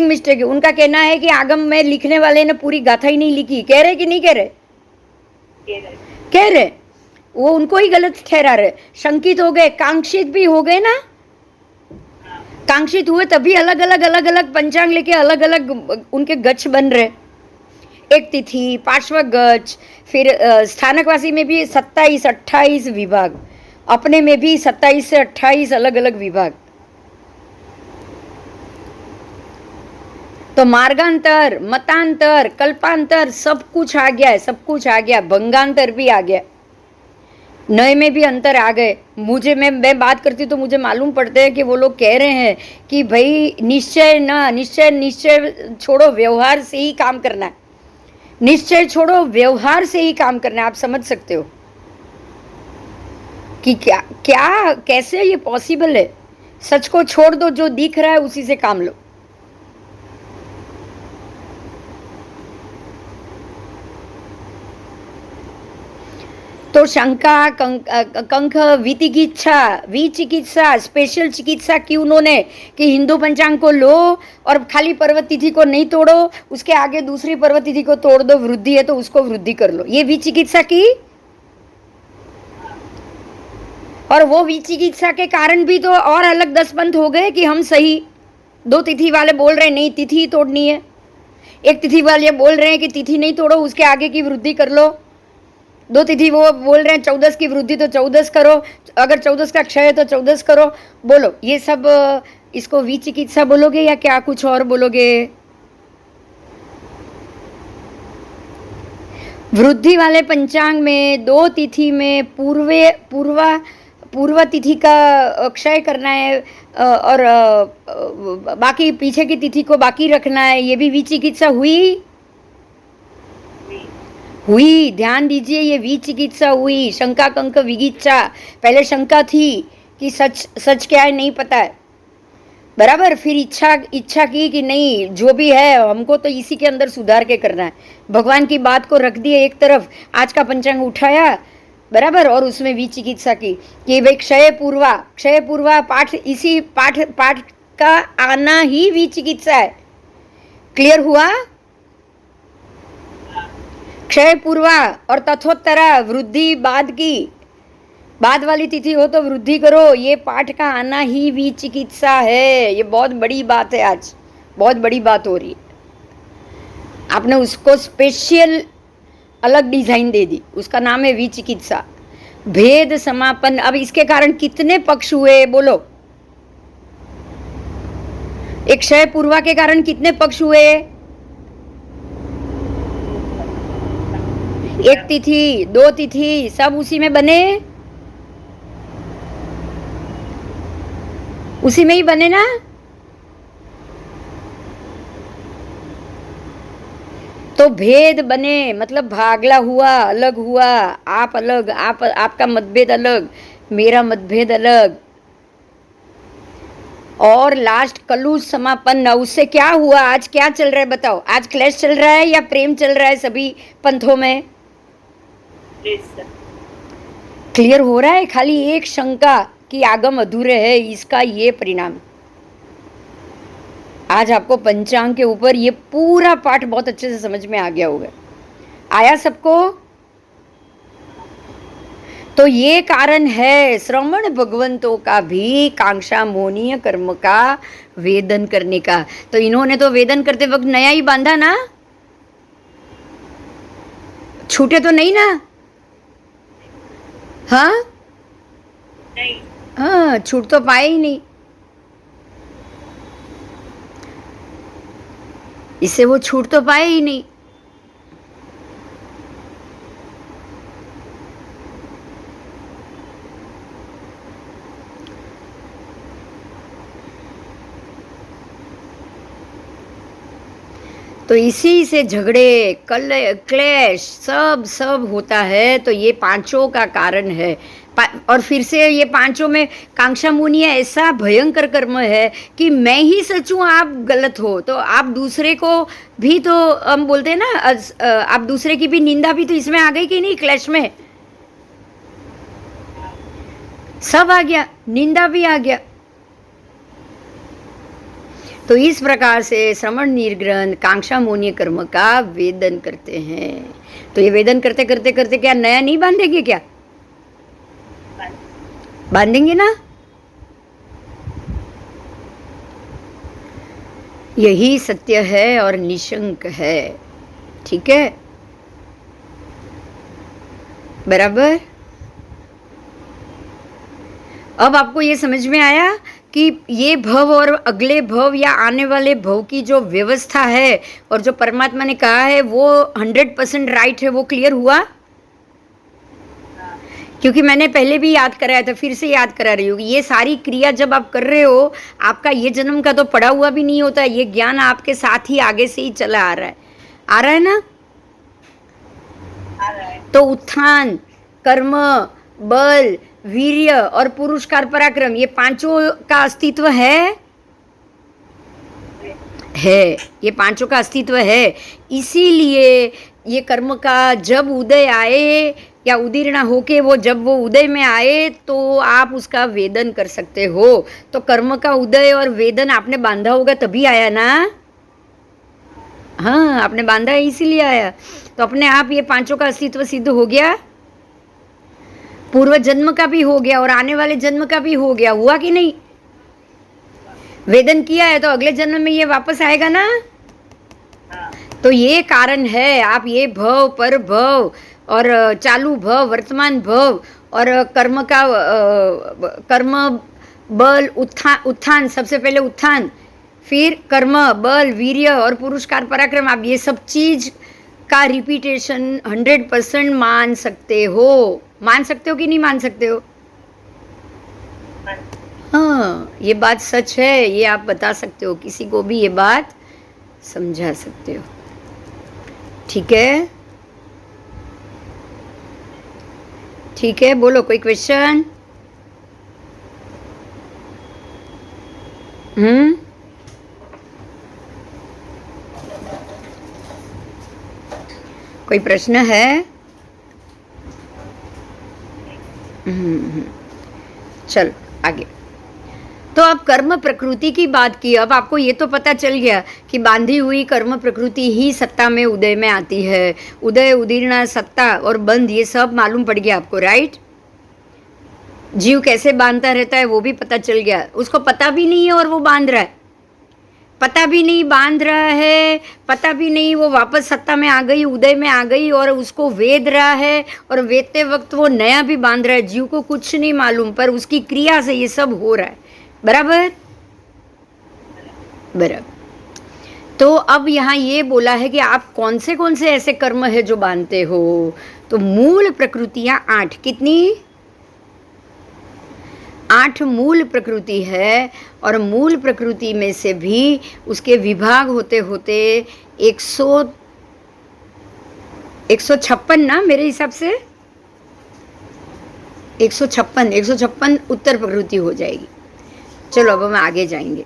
मिस्टेक है। उनका कहना है कि आगम में लिखने वाले ने पूरी गाथा ही नहीं लिखी। कह रहे कि नहीं कह रहे? कह रहे। वो उनको ही गलत ठहरा रहे। शंकित हो गए, कांक्षित भी हो गए ना। कांक्षित हुए तभी अलग अलग पंचांग लेके अलग अलग उनके गच्छ बन रहे। 1 तिथि, पार्श्व गच्छ, फिर स्थानकवासी में भी 27-28 विभाग, अपने में भी 27 से 28 अलग अलग विभाग। तो मार्गांतर, मतांतर, कल्पांतर सब कुछ आ गया है, सब कुछ आ गया। भंगांतर भी आ गया, नए में भी अंतर आ गए। मैं बात करती तो मुझे मालूम पड़ते हैं कि वो लोग कह रहे हैं कि भाई निश्चय छोड़ो, व्यवहार से ही काम करना है। निश्चय छोड़ो, व्यवहार से ही काम करना है। आप समझ सकते हो कि क्या कैसे ये पॉसिबल है? सच को छोड़ दो, जो दिख रहा है उसी से काम लो। तो शंका, कंख, विचिकित्सा, स्पेशल चिकित्सा की उन्होंने कि हिंदू पंचांग को लो और खाली पर्वत तिथि को नहीं तोड़ो, उसके आगे दूसरी पर्वत तिथि को तोड़ दो, वृद्धि है तो उसको वृद्धि कर लो। ये विचिकित्सा की। और वो विचिकित्सा के कारण भी तो और अलग 10 पंथ हो गए कि हम सही। 2 तिथि वाले बोल रहे हैं नहीं, तिथि ही तोड़नी है। 1 तिथि वाले बोल रहे हैं कि तिथि नहीं तोड़ो, उसके आगे की वृद्धि कर लो। 2 तिथि वो बोल रहे हैं 14 की वृद्धि तो 14 करो, अगर 14 का क्षय है तो 14 करो। बोलो ये सब इसको विचिकित्सा बोलोगे या क्या कुछ और बोलोगे? वृद्धि वाले पंचांग में 2 तिथि में पूर्व तिथि का क्षय करना है और बाकी पीछे की तिथि को बाकी रखना है, ये भी विचिकित्सा हुई? हुई। ध्यान दीजिए, ये विचिकित्सा हुई, शंका कंक विगिच्छा। पहले शंका थी कि सच सच क्या है नहीं पता है, बराबर। फिर इच्छा की कि नहीं, जो भी है हमको तो इसी के अंदर सुधार के करना है। भगवान की बात को रख दिए एक तरफ, आज का पंचांग उठाया, बराबर, और उसमें विचिकित्सा की कि भाई क्षय पूर्वा पाठ, इसी पाठ का आना ही विचिकित्सा है। क्लियर हुआ? क्षय पूर्वा और तथोत्तरा, वृद्धि बाद की, बाद वाली तिथि हो तो वृद्धि करो, ये पाठ का आना ही विचिकित्सा है। ये बहुत बड़ी बात है, आज बहुत बड़ी बात हो रही है। आपने उसको स्पेशल अलग डिजाइन दे दी, उसका नाम है विचिकित्सा, भेद समापन। अब इसके कारण कितने पक्ष हुए बोलो? एक क्षय पूर्वा के कारण कितने पक्ष हुए? एक तिथि, दो तिथि, सब उसी में बने, उसी में ही बने ना। तो भेद बने मतलब भागला हुआ, अलग हुआ, आप अलग, आपका मतभेद अलग, मेरा मतभेद अलग। और लास्ट कलुष समापन, उससे क्या हुआ? आज क्या चल रहा है बताओ? आज क्लेश चल रहा है या प्रेम चल रहा है सभी पंथों में? क्लियर हो रहा है? खाली एक शंका कि आगम अधूरे है, इसका ये परिणाम। आज आपको पंचांग के ऊपर ये पूरा पाठ बहुत अच्छे से समझ में आ गया होगा। आया सबको? तो ये कारण है श्रवण भगवंतों का भी कांक्षा मोहनीय कर्म का वेदन करने का। तो इन्होंने तो वेदन करते वक्त नया ही बांधा ना, छूटे तो नहीं ना? हाँ नहीं, हाँ, छूट तो पाए ही नहीं, इससे वो छूट तो पाए ही नहीं। तो इसी से झगड़े, क्लेश सब होता है। तो ये पांचों का कारण है। और फिर से ये पांचों में कांक्षा मुनिय ऐसा भयंकर कर्म है कि मैं ही सच हूँ, आप गलत हो, तो आप दूसरे को भी, तो हम बोलते हैं ना, आप दूसरे की भी निंदा भी तो इसमें आ गई कि नहीं? क्लैश में सब आ गया, निंदा भी आ गया। तो इस प्रकार से श्रवण निर्ग्रहण कांक्षा मोनीय कर्म का वेदन करते हैं। तो ये वेदन करते करते करते क्या नया नहीं बांधेंगे? क्या बांधेंगे ना? यही सत्य है और निशंक है। ठीक है, बराबर। अब आपको ये समझ में आया कि ये भव और अगले भव या आने वाले भव की जो व्यवस्था है और जो परमात्मा ने कहा है वो 100% राइट है। वो क्लियर हुआ? क्योंकि मैंने पहले भी याद कराया था, फिर से याद करा रही हूँ। ये सारी क्रिया जब आप कर रहे हो, आपका ये जन्म का तो पड़ा हुआ भी नहीं होता, ये ज्ञान आपके साथ ही आगे से ही चला आ रहा है। आ रहा है ना? आ रहा है। तो उत्थान, कर्म, बल, वीर्य और पुरुषकार पराक्रम, ये पांचों का अस्तित्व है। ये पांचों का अस्तित्व है। इसीलिए ये कर्म का जब उदय आए या उदीर्ण होके जब वो उदय में आए तो आप उसका वेदन कर सकते हो। तो कर्म का उदय और वेदन आपने बांधा होगा तभी आया ना? हाँ, आपने बांधा है इसीलिए आया। तो अपने आप ये पांचों का अस्तित्व सिद्ध हो गया, पूर्व जन्म का भी हो गया और आने वाले जन्म का भी हो गया। हुआ कि नहीं? वेदन किया है तो अगले जन्म में ये वापस आएगा ना? तो ये कारण है। आप ये भव, पर भव और चालू भव, वर्तमान भव और कर्म का कर्म, बल, उत्थान, सबसे पहले उत्थान, फिर कर्म, बल, वीर्य और पुरुषकार पराक्रम, आप ये सब चीज का रिपीटेशन 100% मान सकते हो। मान सकते हो कि नहीं मान सकते हो? हाँ, ये बात सच है, ये आप बता सकते हो, किसी को भी ये बात समझा सकते हो। ठीक है, ठीक है, बोलो कोई क्वेश्चन। कोई प्रश्न है? चल आगे। तो अब कर्म प्रकृति की बात की, अब आपको ये तो पता चल गया कि बांधी हुई कर्म प्रकृति ही सत्ता में उदय में आती है। उदय, उदीर्णा, सत्ता और बंध, ये सब मालूम पड़ गया आपको, राइट? जीव कैसे बांधता रहता है वो भी पता चल गया। उसको पता भी नहीं है और वो बांध रहा है, पता भी नहीं बांध रहा है, पता भी नहीं वो वापस सत्ता में आ गई, उदय में आ गई और उसको वेद रहा है, और वेदते वक्त वो नया भी बांध रहा है। जीव को कुछ नहीं मालूम, पर उसकी क्रिया से ये सब हो रहा है। बराबर बराबर। तो अब यहाँ ये बोला है कि आप कौन से ऐसे कर्म है जो बांधते हो। तो मूल प्रकृतियां 8, कितनी? 8 मूल प्रकृति है, और मूल प्रकृति में से भी उसके विभाग होते होते 156 ना, मेरे हिसाब से 156 उत्तर प्रकृति हो जाएगी। चलो अब हम आगे जाएंगे।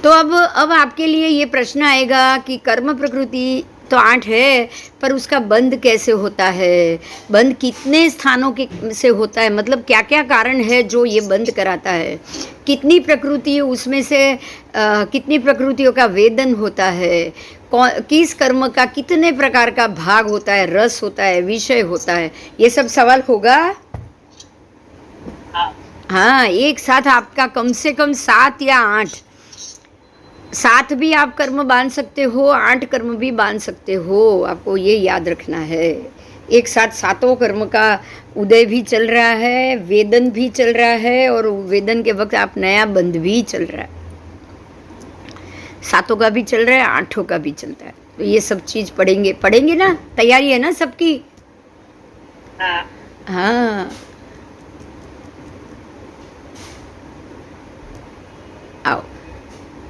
तो अब आपके लिए ये प्रश्न आएगा कि कर्म प्रकृति तो 8 है, पर उसका बंध कैसे होता है? बंध कितने स्थानों के से होता है, मतलब क्या क्या कारण है जो ये बंध कराता है? कितनी प्रकृति उसमें से कितनी प्रकृतियों का वेदन होता है? किस कर्म का कितने प्रकार का भाग होता है, रस होता है, विषय होता है? ये सब सवाल होगा। हाँ, एक साथ आपका कम से कम 7 या 8, 7 भी आप कर्म बांध सकते हो, 8 कर्म भी बांध सकते हो। आपको ये याद रखना है, एक साथ 7 कर्म का उदय भी चल रहा है, वेदन भी चल रहा है, और वेदन के वक्त आप नया बंध भी चल रहा है। 7 का भी चल रहा है, 8 का भी चलता है। तो ये सब चीज पढ़ेंगे ना? तैयारी है ना सबकी? हाँ, आओ।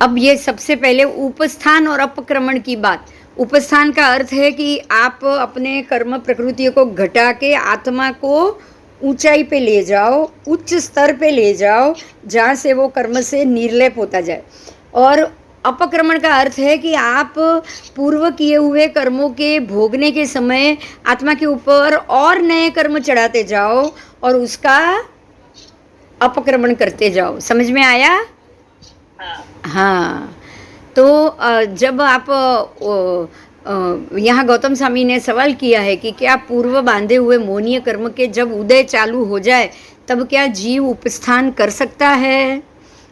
अब ये सबसे पहले उपस्थान और अपक्रमण की बात। उपस्थान का अर्थ है कि आप अपने कर्म प्रकृतियों को घटा के आत्मा को ऊंचाई पे ले जाओ, उच्च स्तर पे ले जाओ, जहाँ से वो कर्म से निर्लेप होता जाए। और अपक्रमण का अर्थ है कि आप पूर्व किए हुए कर्मों के भोगने के समय आत्मा के ऊपर और नए कर्म चढ़ाते जाओ और उसका अपक्रमण करते जाओ। समझ में आया? हाँ। तो जब आप यहाँ गौतम स्वामी ने सवाल किया है कि क्या पूर्व बांधे हुए मोहनीय कर्म के जब उदय चालू हो जाए तब क्या जीव उपस्थान कर सकता है?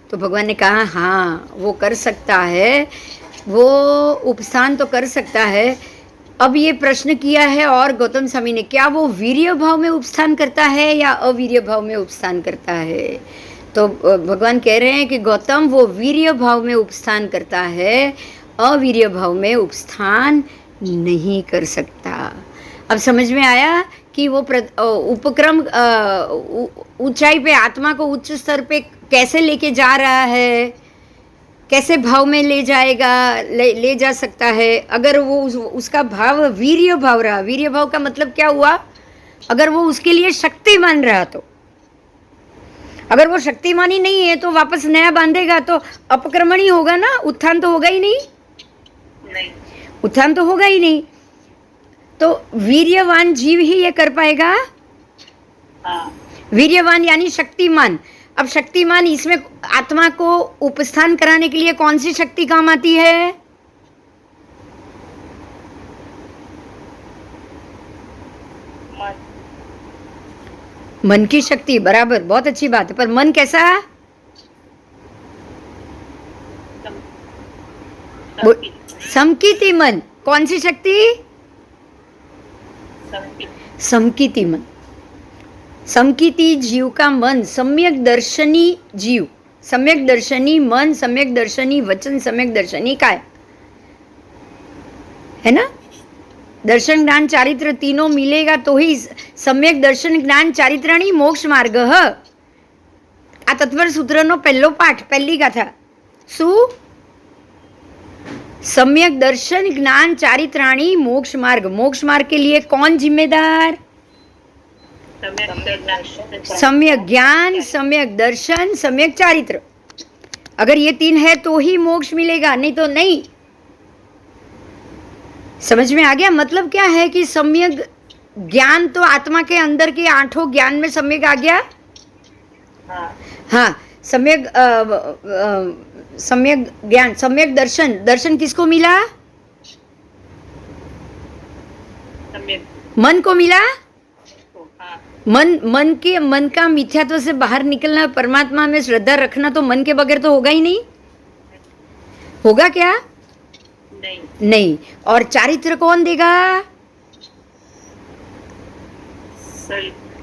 तो भगवान ने कहा हाँ, वो कर सकता है, वो उपस्थान तो कर सकता है। अब ये प्रश्न किया है और गौतम स्वामी ने, क्या वो वीर्य भाव में उपस्थान करता है या अवीर्य भाव में उपस्थान करता है? तो भगवान कह रहे हैं कि गौतम, वो वीर्य भाव में उपस्थान करता है, अवीर्य भाव में उपस्थान नहीं कर सकता। अब समझ में आया कि वो उपक्रम ऊंचाई पे आत्मा को उच्च स्तर पे कैसे लेके जा रहा है, कैसे भाव में ले जाएगा, ले जा सकता है। अगर वो उसका भाव वीर्य भाव रहा, वीर्य भाव का मतलब क्या हुआ? अगर वो उसके लिए शक्तिमान रहा तो। अगर वो शक्तिमान ही नहीं है तो वापस नया बांधेगा तो अपक्रमण ही होगा ना, उत्थान तो होगा ही नहीं। उत्थान तो होगा ही नहीं। तो वीर्यवान जीव ही ये कर पाएगा। वीर्यवान यानी शक्तिमान। अब शक्तिमान, इसमें आत्मा को उपस्थान कराने के लिए कौन सी शक्ति काम आती है? मन की शक्ति। बराबर, बहुत अच्छी बात है। पर मन कैसा? समकीति मन। कौन सी शक्ति? समकीति मन। समकीति जीव का मन, सम्यक दर्शनी जीव, सम्यक दर्शनी मन, सम्यक दर्शनी वचन, सम्यक दर्शनी काय, है ना? दर्शन ज्ञान चारित्र तीनों मिलेगा तो ही सम्यक दर्शन જ્ઞાન ચારિત્રાણી મોક્ષ માર્ગ આ તત્વર સૂત્રનો પહેલો પાઠ, પહેલી ગાથા. શું? सम्यक दर्शन ज्ञान चारित्राणी मोक्ष मार्ग. मोक्ष मार्ग के लिए कौन जिम्मेदार? सम्यक ज्ञान, सम्यक दर्शन, सम्यक चारित्र. अगर ये तीन है तो ही मोक्ष मिलेगा, नहीं तो नहीं. समझ में आ गया? मतलब क्या है कि सम्यक ज्ञान तो आत्मा के अंदर के 8 ज्ञान में सम्यक आ गया. हाँ, सम्यक सम्यक ज्ञान, सम्यक दर्शन. दर्शन किसको मिला? मन को मिला. मन का मिथ्यात्व से बाहर निकलना, परमात्मा में श्रद्धा रखना तो मन के बगैर तो होगा ही नहीं. होगा क्या? नहीं. और चारित्र कौन देगा?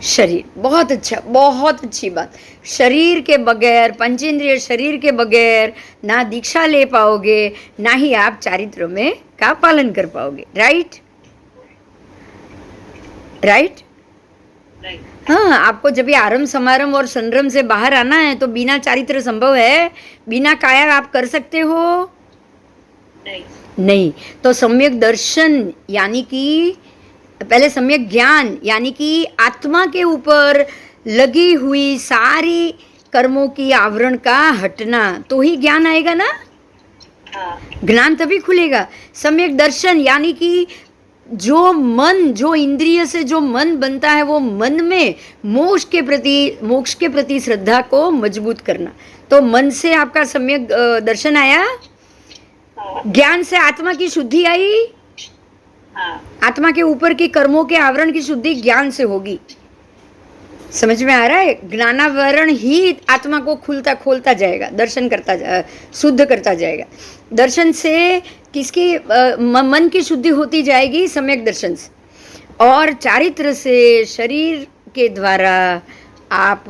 शरीर. बहुत अच्छा, बहुत अच्छी बात. शरीर के बगैर, पंचेंद्रिय शरीर के बगैर ना दीक्षा ले पाओगे, ना ही आप चारित्र में का पालन कर पाओगे. राइट? राइट? हाँ, आपको जब ये आरंभ समारंभ और संरम से बाहर आना है तो बिना चारित्र संभव है? बिना काया आप कर सकते हो? नहीं. तो सम्यक दर्शन यानी कि पहले सम्यक ज्ञान यानी कि आत्मा के ऊपर लगी हुई सारी कर्मों की आवरण का हटना, तो ही ज्ञान आएगा ना. ज्ञान तभी खुलेगा. सम्यक दर्शन यानी कि जो मन, जो इंद्रिय से जो मन बनता है, वो मन में मोक्ष के प्रति श्रद्धा को मजबूत करना. तो मन से आपका सम्यक दर्शन आया. ज्ञान से आत्मा की शुद्धि आई. आत्मा के ऊपर के कर्मों के आवरण की शुद्धि ज्ञान से होगी. समझ में आ रहा है? ज्ञानावरण ही आत्मा को खुलता खोलता जाएगा, दर्शन करता शुद्ध करता जाएगा. दर्शन से किसकी मन की शुद्धि होती जाएगी? सम्यक दर्शन से. और चारित्र से शरीर के द्वारा आप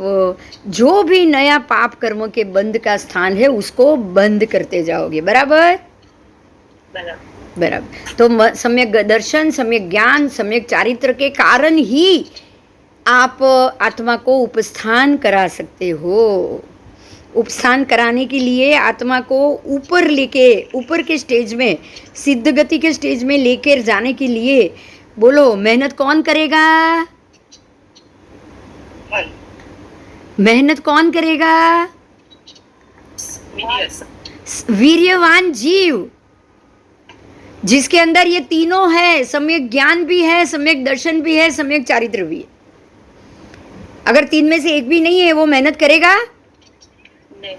जो भी नया पाप कर्मों के बंध का स्थान है उसको बंद करते जाओगे. बराबर? बराबर. तो सम्यक दर्शन, सम्यक ज्ञान, सम्यक चारित्र के कारण ही आप आत्मा को उपस्थान करा सकते हो. उपस्थान कराने के लिए आत्मा को ऊपर के स्टेज में, सिद्ध गति के स्टेज में लेकर जाने के लिए बोलो, मेहनत कौन करेगा? मेहनत कौन करेगा? वीर्यवान जीव, जिसके अंदर ये तीनों है. सम्यक ज्ञान भी है, सम्यक दर्शन भी है, सम्यक चारित्र भी है. अगर तीन में से एक भी नहीं है, वो मेहनत करेगा? नहीं.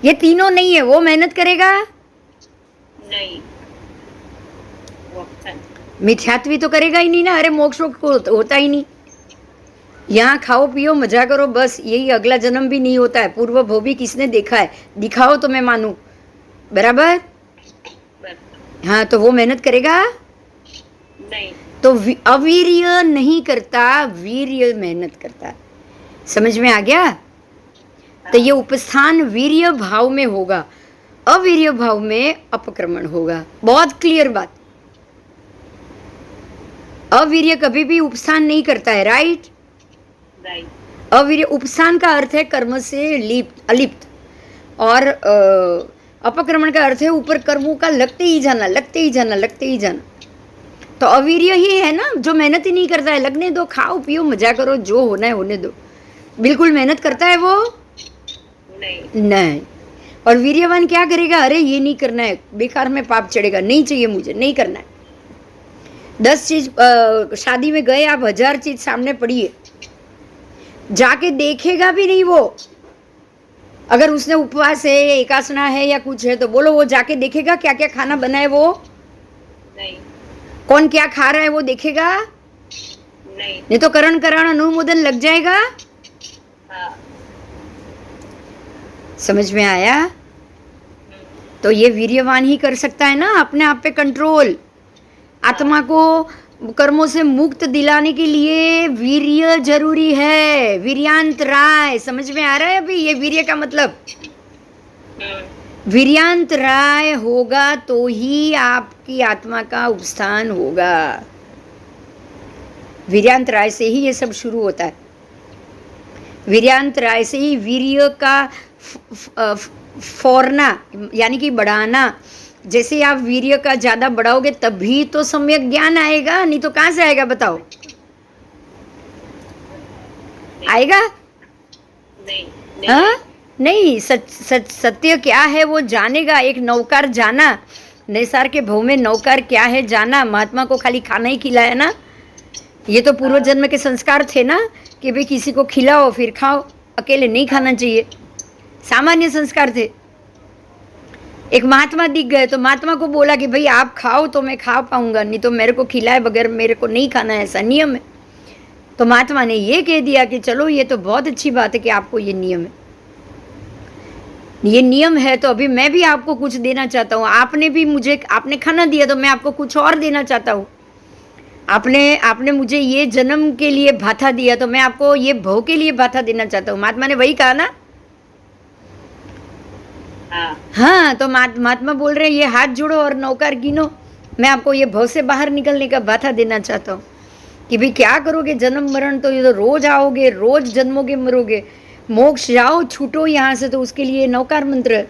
ये तीनों नहीं है, वो मेहनत करेगा? नहीं. मिथ्यात्वी तो करेगा ही नहीं ना. अरे मोक्ष होता ही नहीं. यहाँ खाओ पियो मजा करो, बस यही अगला जन्म भी नहीं होता है. पूर्व भव भी किसने देखा है? दिखाओ तो मैं मानू. बराबर? हाँ, तो वो मेहनत करेगा? नहीं. तो अवीर्य नहीं करता, वीर्य मेहनत करता. समझ में आ गया? तो ये उपस्थान वीर्य भाव में होगा, अवीर्य भाव में अपक्रमण होगा. बहुत क्लियर बात. अवीर्य कभी भी उपस्थान नहीं करता है. राइट? अवीर्य उपस्थान का अर्थ है कर्म से अलिप्त, और अपक्रमण का अर्थ है ऊपर कर्मों का लगते ही जाना, लगते ही जाना, लगते ही जाना. तो अवीर्य ही है ना, जो मेहनत ही नहीं करता है. लगने दो, खाओ पियो मजा करो, जो होना है होने दो. बिल्कुल मेहनत करता है वो? नहीं. और वीर्यवान क्या करेगा? अरे ये नहीं करना है, बेकार में पाप चढ़ेगा, नहीं चाहिए मुझे, नहीं करना है. 10 चीज, शादी में गए आप, 1000 चीज सामने पड़ी है, जाके देखेगा भी नहीं वो. अगर उसने उपवास है, एकासना है या कुछ है तो बोलो, वो जाके देखेगा क्या क्या खाना बना है? वो नहीं. कौन क्या खा रहा है वो देखेगा? नहीं तो करण अनुमोदन लग जाएगा. समझ में आया? तो ये वीर्यवान ही कर सकता है ना अपने आप पे कंट्रोल. आत्मा को कर्मों से मुक्त दिलाने के लिए वीर्य जरूरी है. वीर्यांतराय. समझ में आ रहा है अभी ये वीर्य का मतलब? वीर्यांतराय होगा तो ही आपकी आत्मा का उपस्थान होगा। वीर्यांतराय से ही ये सब शुरू होता है। वीर्यांतराय से ही वीर्य का फौरना यानी कि बढ़ाना। जैसे आप वीर्य का ज़्यादा बढ़ाओगे तभी तो सम्यक ज्ञान आएगा, नहीं तो कहाँ से आएगा बताओ? आएगा? नहीं हाँ नहीं, सत्य क्या है वो जानेगा। एक नौकार जाना, निसार के भव में नौकार क्या है जाना। महात्मा को खाली खाना ही खिलाया ना, ये तो पूर्व जन्म के संस्कार थे ना कि भाई किसी को खिलाओ फिर खाओ, अकेले नहीं खाना चाहिए, सामान्य संस्कार थे। एक महात्मा दिख गए तो महात्मा को बोला कि भाई आप खाओ तो मैं खा पाऊंगा, नहीं तो मेरे को खिलाए बगैर मेरे को नहीं खाना, ऐसा नियम है। तो महात्मा ने ये कह दिया कि चलो ये तो बहुत अच्छी बात है कि आपको ये नियम है, ये नियम है तो अभी मैं भी आपको कुछ देना चाहता हूँ। आपने भी मुझे, आपने खाना दिया तो मैं आपको कुछ और देना चाहता हूँ। आपने मुझे ये जन्म के लिए भाथा दिया तो मैं आपको ये भव के लिए भाथा देना चाहता हूँ। महात्मा ने वही कहा ना? हाँ, तो महात्मा बोल रहे हैं ये हाथ जोड़ो और नौकार गिनो, मैं आपको ये भव से बाहर निकलने का भाथा देना चाहता हूँ कि भाई क्या करोगे, जन्म मरण तो ये तो रोज आओगे, रोज जन्मोगे मरोगे, मोक्ष जाओ छूटो यहाँ से, तो उसके लिए नौकार मंत्र है।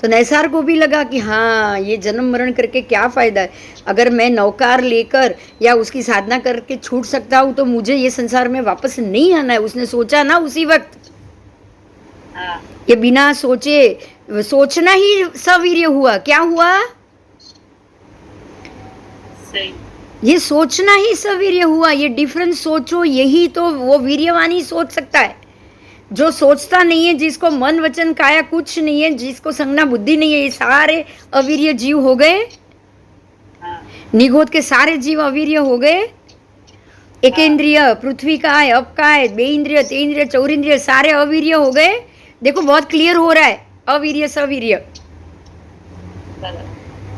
तो नैसार को भी लगा कि हाँ ये जन्म मरण करके क्या फ़ायदा है, अगर मैं नौकार लेकर या उसकी साधना करके छूट सकता हूँ तो मुझे ये संसार में वापस नहीं आना है। उसने सोचा ना उसी वक्त, ये बिना सोचे, सोचना ही सवीर्य हुआ। क्या हुआ? सही। ये सोचना ही सवीर्य हुआ। ये डिफरेंस सोचो, यही तो वो वीर्यवान ही सोच सकता है। जो सोचता नहीं है, जिसको मन वचन काया कुछ नहीं है, जिसको संज्ञा बुद्धि नहीं है, ये सारे अवीर्य जीव हो गए। निगोद के सारे जीव अवीर्य हो गए। एकेंद्रिय, पृथ्वी काय, अप काय, बे इंद्रिय, ते इंद्रिय, चौरिंद्रिय सारे अवीर्य हो गए। देखो बहुत क्लियर हो रहा है, अवीर्य सवीर्य।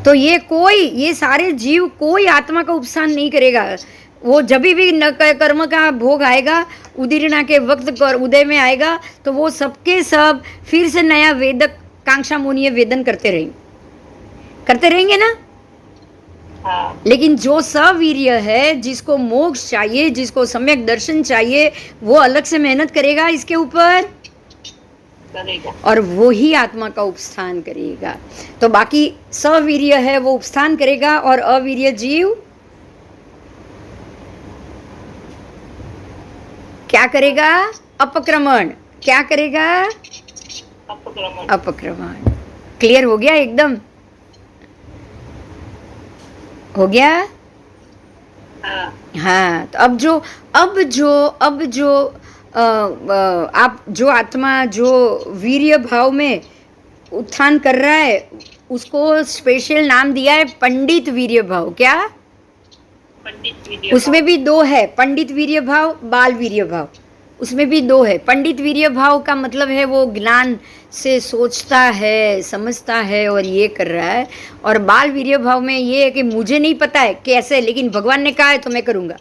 तो ये सारे जीव कोई आत्मा का उपस्थान नहीं करेगा। वो जब भी न कर्म का भोग आएगा, उदीर्णा के वक्त कर उदय में आएगा, तो वो सबके सब फिर से नया वेदक कांक्षा मुनीय वेदन करते रहेंगे ना। लेकिन जो सवीर्य है, जिसको मोक्ष चाहिए, जिसको सम्यक दर्शन चाहिए, वो अलग से मेहनत करेगा इसके ऊपर और वो ही आत्मा का उपस्थान करेगा। तो बाकी सवीर्य है वो उपस्थान करेगा और अवीर्य जीव क्या करेगा? अपक्रमण। क्या करेगा? अपक्रमण। क्लियर हो गया? एकदम हो गया? हाँ। तो अब जो आप जो आत्मा जो वीर्य भाव में उत्थान कर रहा है उसको स्पेशल नाम दिया है पंडित वीर्य भाव। क्या? पंडित वीर्य। उसमें भी दो है, पंडित वीर्य भाव, बाल वीर्य भाव। उसमें भी दो है। पंडित वीर्य भाव का मतलब है वो ज्ञान से सोचता है, समझता है और ये कर रहा है। और बाल वीर्य भाव में ये है कि मुझे नहीं पता है कैसे, लेकिन भगवान ने कहा है तो मैं करूँगा।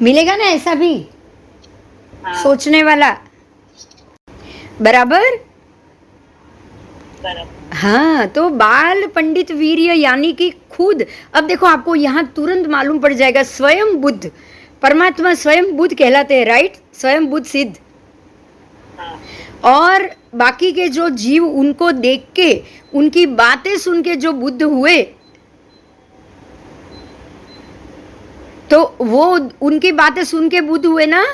मिलेगा ना ऐसा भी? सोचने वाला। बराबर? हाँ। तो बाल पंडित वीर्य यानी कि खुद, अब देखो आपको यहाँ तुरंत मालूम पड़ जाएगा, स्वयं बुद्ध, परमात्मा स्वयं बुद्ध कहलाते हैं, राइट? स्वयं बुद्ध सिद्ध। और बाकी के जो जीव उनको देख के, उनकी बातें सुन के जो बुद्ध हुए, तो वो उनकी बातें सुन के बुद्ध हुए ना,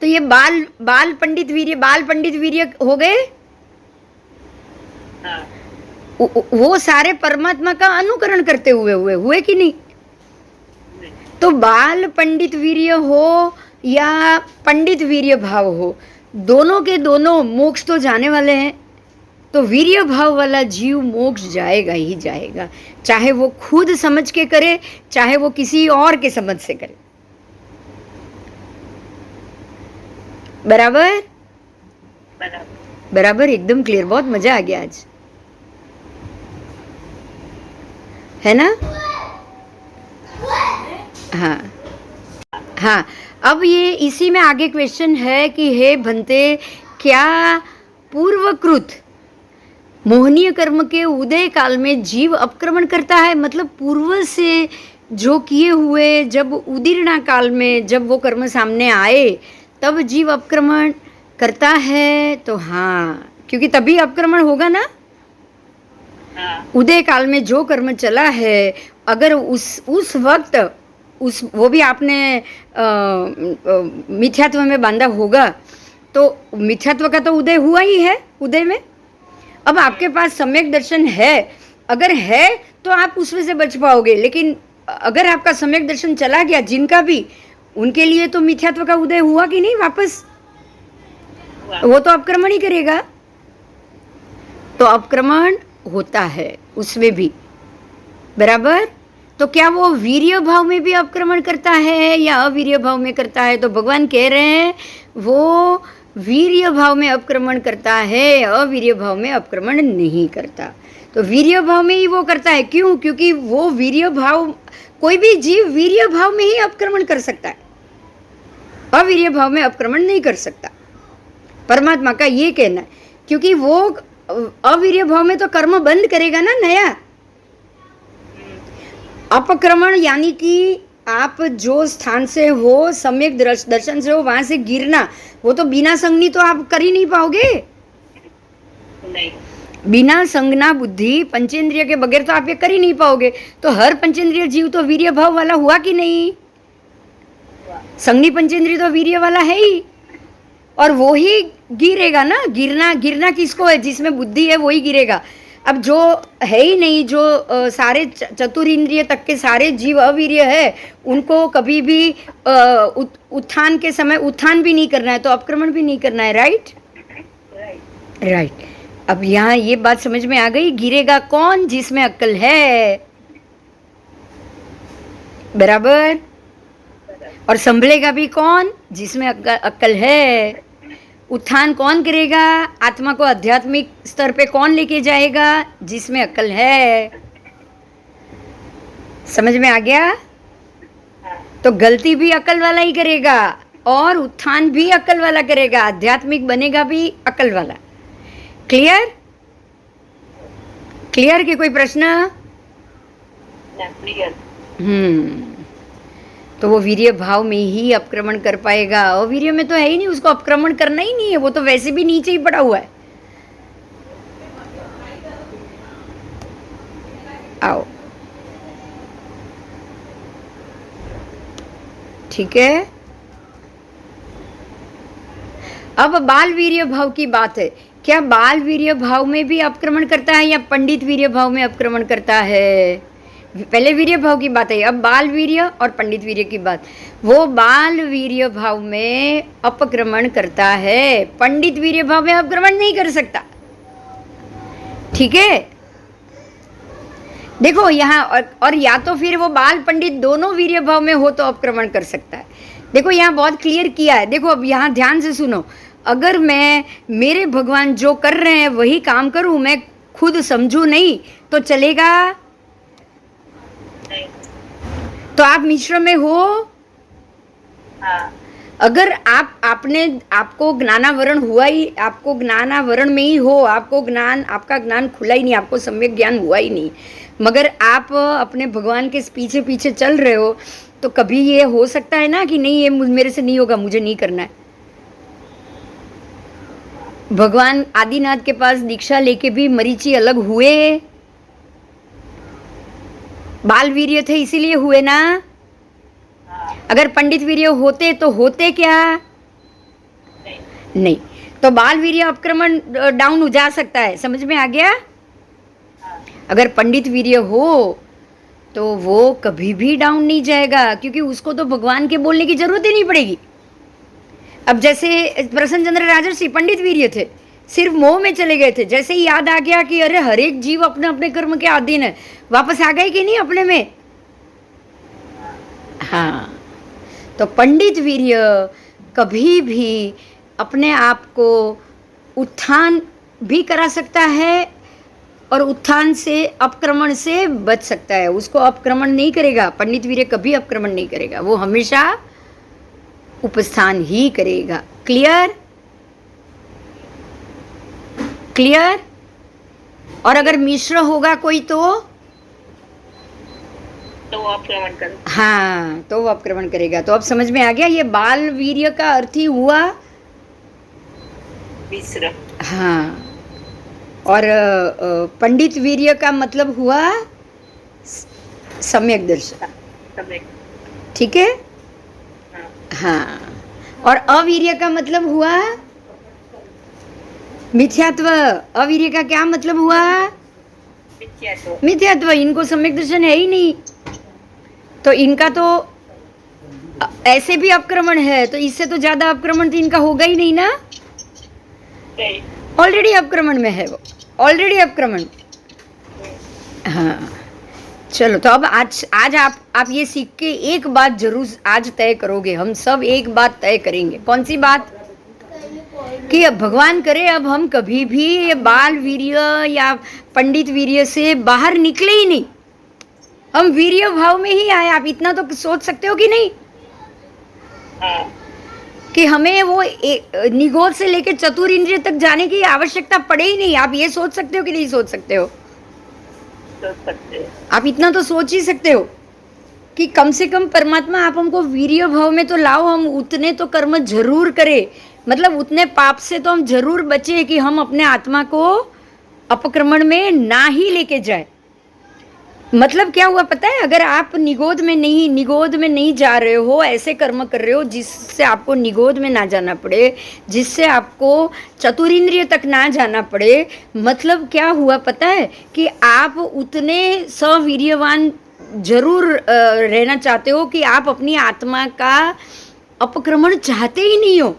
तो ये बाल पंडित वीर्य हो गए। वो सारे परमात्मा का अनुकरण करते हुए कि नहीं? तो बाल पंडित वीर्य हो या पंडित वीर्य भाव हो, दोनों के दोनों मोक्ष तो जाने वाले हैं। तो वीर्य भाव वाला जीव मोक्ष जाएगा ही जाएगा, चाहे वो खुद समझ के करे, चाहे वो किसी और के समझ से करे। बराबर? बराबर, एकदम क्लियर। बहुत मजा आ गया आज, है ना? हाँ हाँ। अब ये इसी में आगे क्वेश्चन है कि हे भंते, क्या पूर्वकृत मोहनीय कर्म के उदय काल में जीव अपक्रमण करता है, मतलब पूर्व से जो किए हुए जब उदीर्णा काल में जब वो कर्म सामने आए तब जीव अपक्रमण करता है। तो हाँ, क्योंकि तभी अपक्रमण होगा ना। हाँ उदय काल में जो कर्म चला है, अगर उस वक्त वो भी आपने मिथ्यात्व में बांधा होगा, तो मिथ्यात्व का तो उदय हुआ ही है उदय में। अब आपके पास सम्यक दर्शन है, अगर है तो आप उसमें से बच पाओगे, लेकिन अगर आपका सम्यक दर्शन चला गया जिनका भी, उनके लिए तो मिथ्यात्व का उदय हुआ कि नहीं वापस, वो तो अपक्रमण ही करेगा। तो अपक्रमण होता है उसमें भी, बराबर। तो क्या वो वीर्य भाव में भी अपक्रमण करता है या अवीर्य भाव में करता है? तो भगवान कह रहे हैं वो वीर्य भाव में अपक्रमण करता है, अवीर्य भाव में अपक्रमण नहीं करता। तो वीर्य भाव में ही वो करता है। क्यों? क्योंकि वो वीर्य भाव, कोई भी जीव वीर्य भाव में ही अपक्रमण कर सकता है, अवीर्य भाव में अपक्रमण नहीं कर सकता, परमात्मा का ये कहना है। क्योंकि वो अवीर्य भाव में तो कर्म बंद करेगा ना नया। अपक्रमण यानी कि आप जो स्थान से हो, सम्यक दर्शन से हो, वहां से गिरना, वो तो बिना संगनी तो आप कर ही नहीं पाओगे। नहीं, बिना संगना बुद्धि पंचेंद्रिय के बगैर तो आप ये कर ही नहीं पाओगे। तो हर पंचेंद्रिय जीव तो वीर्य भाव वाला हुआ कि नहीं? संगनी पंचेंद्रिय तो वीर्य वाला है ही, और वो ही गिरेगा ना। गिरना किसको है? जिसमें बुद्धि है वो ही गिरेगा। अब जो है ही नहीं, जो सारे चतुरिंद्रिय तक के सारे जीव अवीर्य है, उनको कभी भी उत्थान के समय उत्थान भी नहीं करना है, तो अपक्रमण भी नहीं करना है। Right right. अब यहाँ ये बात समझ में आ गई, गिरेगा कौन? जिसमें अक्ल है, बराबर। और संभलेगा भी कौन? जिसमें अक्ल है। उत्थान कौन करेगा? आत्मा को आध्यात्मिक स्तर पे कौन लेके जाएगा? जिसमें अक्ल है। समझ में आ गया? तो गलती भी अक्ल वाला ही करेगा और उत्थान भी अक्ल वाला करेगा, आध्यात्मिक बनेगा भी अक्ल वाला। क्लियर? क्लियर कि कोई प्रश्न? तो वो वीर्य भाव में ही अपक्रमण कर पाएगा, अवीर्य में तो है ही नहीं, उसको अपक्रमण करना ही नहीं है, वो तो वैसे भी नीचे ही पड़ा हुआ है। आओ, ठीक है। अब बाल वीर्य भाव की बात है। क्या बाल वीर्य भाव में भी अपक्रमण करता है या पंडित वीर्य भाव में अपक्रमण करता है? पहले वीर्य भाव की बात है, अब बाल वीर्य और पंडित वीर्य की बात। वो बाल वीर्य भाव में अपक्रमण करता है, पंडित वीर्य भाव में अपक्रमण नहीं कर सकता। ठीक है, देखो यहाँ, और या तो फिर वो बाल पंडित दोनों वीर्य भाव में हो तो अपक्रमण कर सकता है। देखो यहाँ बहुत क्लियर किया है। देखो अब यहाँ ध्यान से सुनो, अगर मैं मेरे भगवान जो कर रहे हैं वही काम करूं, मैं खुद समझू नहीं तो चलेगा? तो आप मिश्र में हो। हाँ। अगर आपको ज्ञानावरण हुआ ही, आपको ज्ञानावरण में ही हो, आपका ज्ञान खुला ही नहीं, आपको सम्यक ज्ञान हुआ ही नहीं, मगर आप अपने भगवान के पीछे पीछे चल रहे हो, तो कभी ये हो सकता है ना कि नहीं ये मेरे से नहीं होगा, मुझे नहीं करना है। भगवान आदिनाथ के पास दीक्षा लेके भी मरीची अलग हुए, बाल वीर्य थे इसीलिए हुए ना। अगर पंडित वीर्य होते तो होते क्या? नहीं। तो बाल वीर्य अपक्रमण डाउन हो जा सकता है, समझ में आ गया? अगर पंडित वीर्य हो तो वो कभी भी डाउन नहीं जाएगा, क्योंकि उसको तो भगवान के बोलने की जरूरत ही नहीं पड़ेगी। अब जैसे प्रसन्न चंद्र राजर्षि पंडित वीर्य थे, सिर्फ मोह में चले गए थे, जैसे ही याद आ गया कि अरे हर एक जीव अपने अपने कर्म के अधीन है, वापस आ गए कि नहीं अपने में? हाँ। तो पंडित वीर्य कभी भी अपने आप को उत्थान भी करा सकता है और उत्थान से अपक्रमण से बच सकता है, उसको अपक्रमण नहीं करेगा। पंडित वीर्य कभी अपक्रमण नहीं करेगा, वो हमेशा उपस्थान ही करेगा। क्लियर? क्लियर? और अगर मिश्र होगा कोई तो वो अपक्रमण कर। हाँ, तो वो अपक्रमण करेगा। तो अब समझ में आ गया, ये बाल वीर्य का अर्थ ही हुआ मिश्र। हाँ। और पंडित वीर्य का मतलब हुआ सम्यक दर्शन। सम्यक। ठीक है। हाँ। हाँ, और अवीर्य का मतलब हुआ मिथ्यात्व। अवीर्य का क्या मतलब हुआ? मिथ्यात्व। मिथ्यात्व। इनको सम्यक दर्शन है ही नहीं, तो इनका तो ऐसे भी अपक्रमण है, तो इससे तो ज्यादा अपक्रमण तो इनका होगा ही नहीं ना। नहीं। ऑलरेडी अपक्रमण में है वो, ऑलरेडी अपक्रमण। हाँ, चलो। तो अब आज आप ये सीख के एक बात जरूर आज तय करोगे, हम सब एक बात तय करेंगे। कौन सी बात? कि अब भगवान करे अब हम कभी भी ये बाल वीर्य या पंडित वीर्य से बाहर निकले ही नहीं, हम वीर्य भाव में ही आए। आप इतना तो सोच सकते हो कि नहीं? हाँ। कि हमें वो निगोद से लेकर चतुर इंद्रिय तक जाने की आवश्यकता पड़े ही नहीं। आप ये सोच सकते हो कि नहीं सोच सकते हो? सोच सकते हो। आप इतना तो सोच ही सकते हो कि कम से कम परमात्मा आप हमको वीर्य भाव में तो लाओ, हम उतने तो कर्म जरूर करें, मतलब उतने पाप से तो हम जरूर बचे कि हम अपने आत्मा को अपक्रमण में ना ही लेके जाए। मतलब क्या हुआ पता है? अगर आप निगोद में नहीं जा रहे हो, ऐसे कर्म कर रहे हो जिससे आपको निगोद में ना जाना पड़े, जिससे आपको चतुरिंद्रिय तक ना जाना पड़े, मतलब क्या हुआ पता है? कि आप उतने सवीर्यवान जरूर रहना चाहते हो कि आप अपनी आत्मा का अपक्रमण चाहते ही नहीं हो।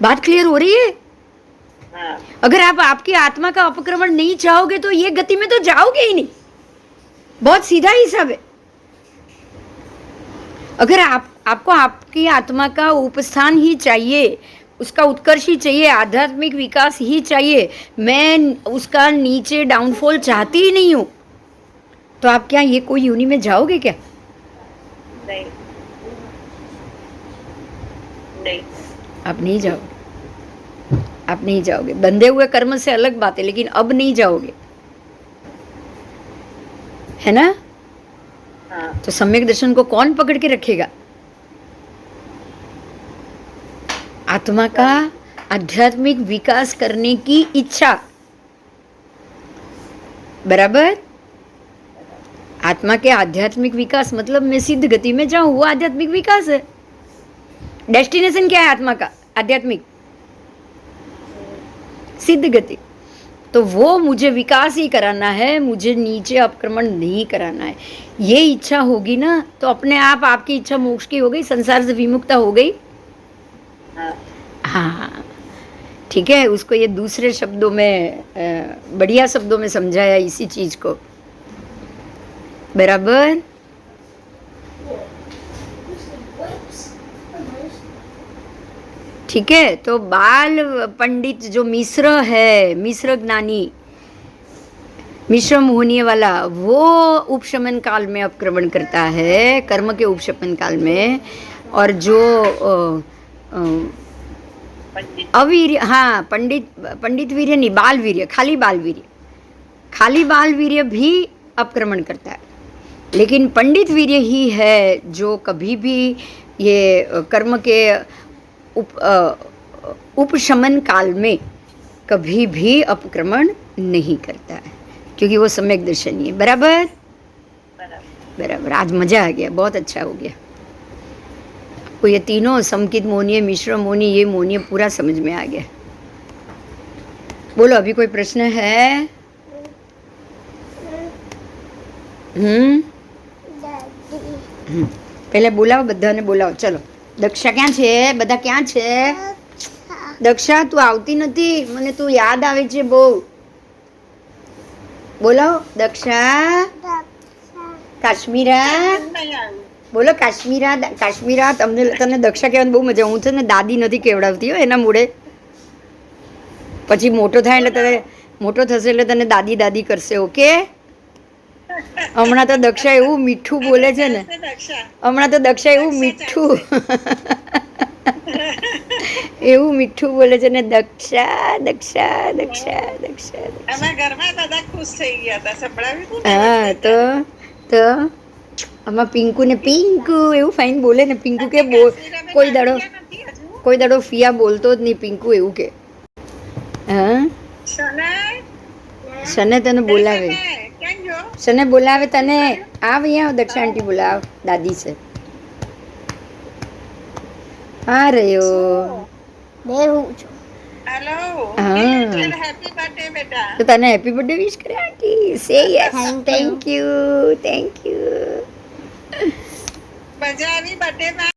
बात क्लियर हो रही है? हाँ। अगर आप आपकी आत्मा का अपक्रमण नहीं चाहोगे तो ये गति में तो जाओगे ही नहीं। बहुत सीधा ही सब है। अगर आपको आपकी आत्मा का उपस्थान ही चाहिए, उसका उत्कर्ष ही चाहिए, आध्यात्मिक विकास ही चाहिए, मैं उसका नीचे डाउनफॉल चाहती ही नहीं हूं, तो आप क्या ये कोई योनि में जाओगे क्या? नहीं। नहीं। आप नहीं जाओगे, आप नहीं जाओगे। बंधे हुए कर्म से अलग बात है, लेकिन अब नहीं जाओगे, है ना? हाँ। तो सम्यक दर्शन को कौन पकड़ के रखेगा? आत्मा का आध्यात्मिक विकास करने की इच्छा, बराबर? आत्मा के आध्यात्मिक विकास मतलब मैं सिद्ध गति में जाऊं, वो आध्यात्मिक विकास है। डेस्टिनेशन क्या है आत्मा का? आध्यात्मिक सिद्ध गति। तो वो मुझे विकास ही कराना है, मुझे नीचे अपक्रमण नहीं कराना है। ये इच्छा होगी ना, तो अपने आप आपकी इच्छा मोक्ष की हो गई, संसार से विमुक्ता हो गई। हाँ, ठीक है। उसको ये दूसरे शब्दों में, बढ़िया शब्दों में समझाया इसी चीज को, बराबर? ठीक है। तो बाल पंडित जो मिश्र है, मिश्र ज्ञानी, मिश्र मोहनीय वाला, वो उपशमन काल में अपक्रमण करता है, कर्म के उपशमन काल में। और जो अवीर्य, हाँ, पंडित वीर्य नहीं, बाल वीर्य, खाली बाल वीर्य भी अपक्रमण करता है। लेकिन पंडित वीर्य ही है जो कभी भी ये कर्म के उपशमन काल में कभी भी अपक्रमण नहीं करता है, क्योंकि वो सम्यक दर्शनीय है। बराबर? बराबर। आज मजा आ गया, बहुत अच्छा हो गया। आपको ये तीनों समकित मोहनीय, मिश्र मोहनीय, ये मोहनीय पूरा समझ में आ गया। बोलो, अभी कोई प्रश्न है? પહેલા બોલાવો, બધાને બોલાવો. ચલો, દક્ષા ક્યાં છે? બધા ક્યાં છે? દક્ષા, તું આવતી નથી, મને તું યાદ આવે છે બહુ. બોલાવો દક્ષા. કાશ્મીરા બોલો. કાશ્મીરા, તને દક્ષા કહેવાની બહુ મજા. હું છે ને દાદી નથી કેવડાવતી હો એના મૂળે. પછી મોટો થાય એટલે તને, મોટો થશે એટલે તને દાદી દાદી કરશે. ઓકે? હમણાં તો દક્ષા એવું મીઠું બોલે છે ને, હમણાં તો દક્ષા એવું મીઠું એવું મીઠું બોલે છે ને દક્ષા દક્ષા દક્ષા દક્ષા અમારા ઘરમાં બધા ખુશ થઈ ગયા હતા સંભળાવ્યું હતું ને હા તો આમાં પિંકુ ને પિંકુ એવું ફાઇન બોલે ને પિંકુ કે કોઈ દાડો કોઈ દાડો ફિયા બોલતો જ નહીં પિંકુ એવું કે હા સને તને બોલાવે ક્યાં ગયો સને બોલાવે તને આવ અહીંયા દક્ષા આંટી બોલાવ દાદી છે આ રહ્યો હેલો હા. હેપી બર્થડે બેટા તો તને હેપી બર્થડે વિશ કરે આંટી સે યસ થેન્ક યુ મજા આવી બર્થડે માં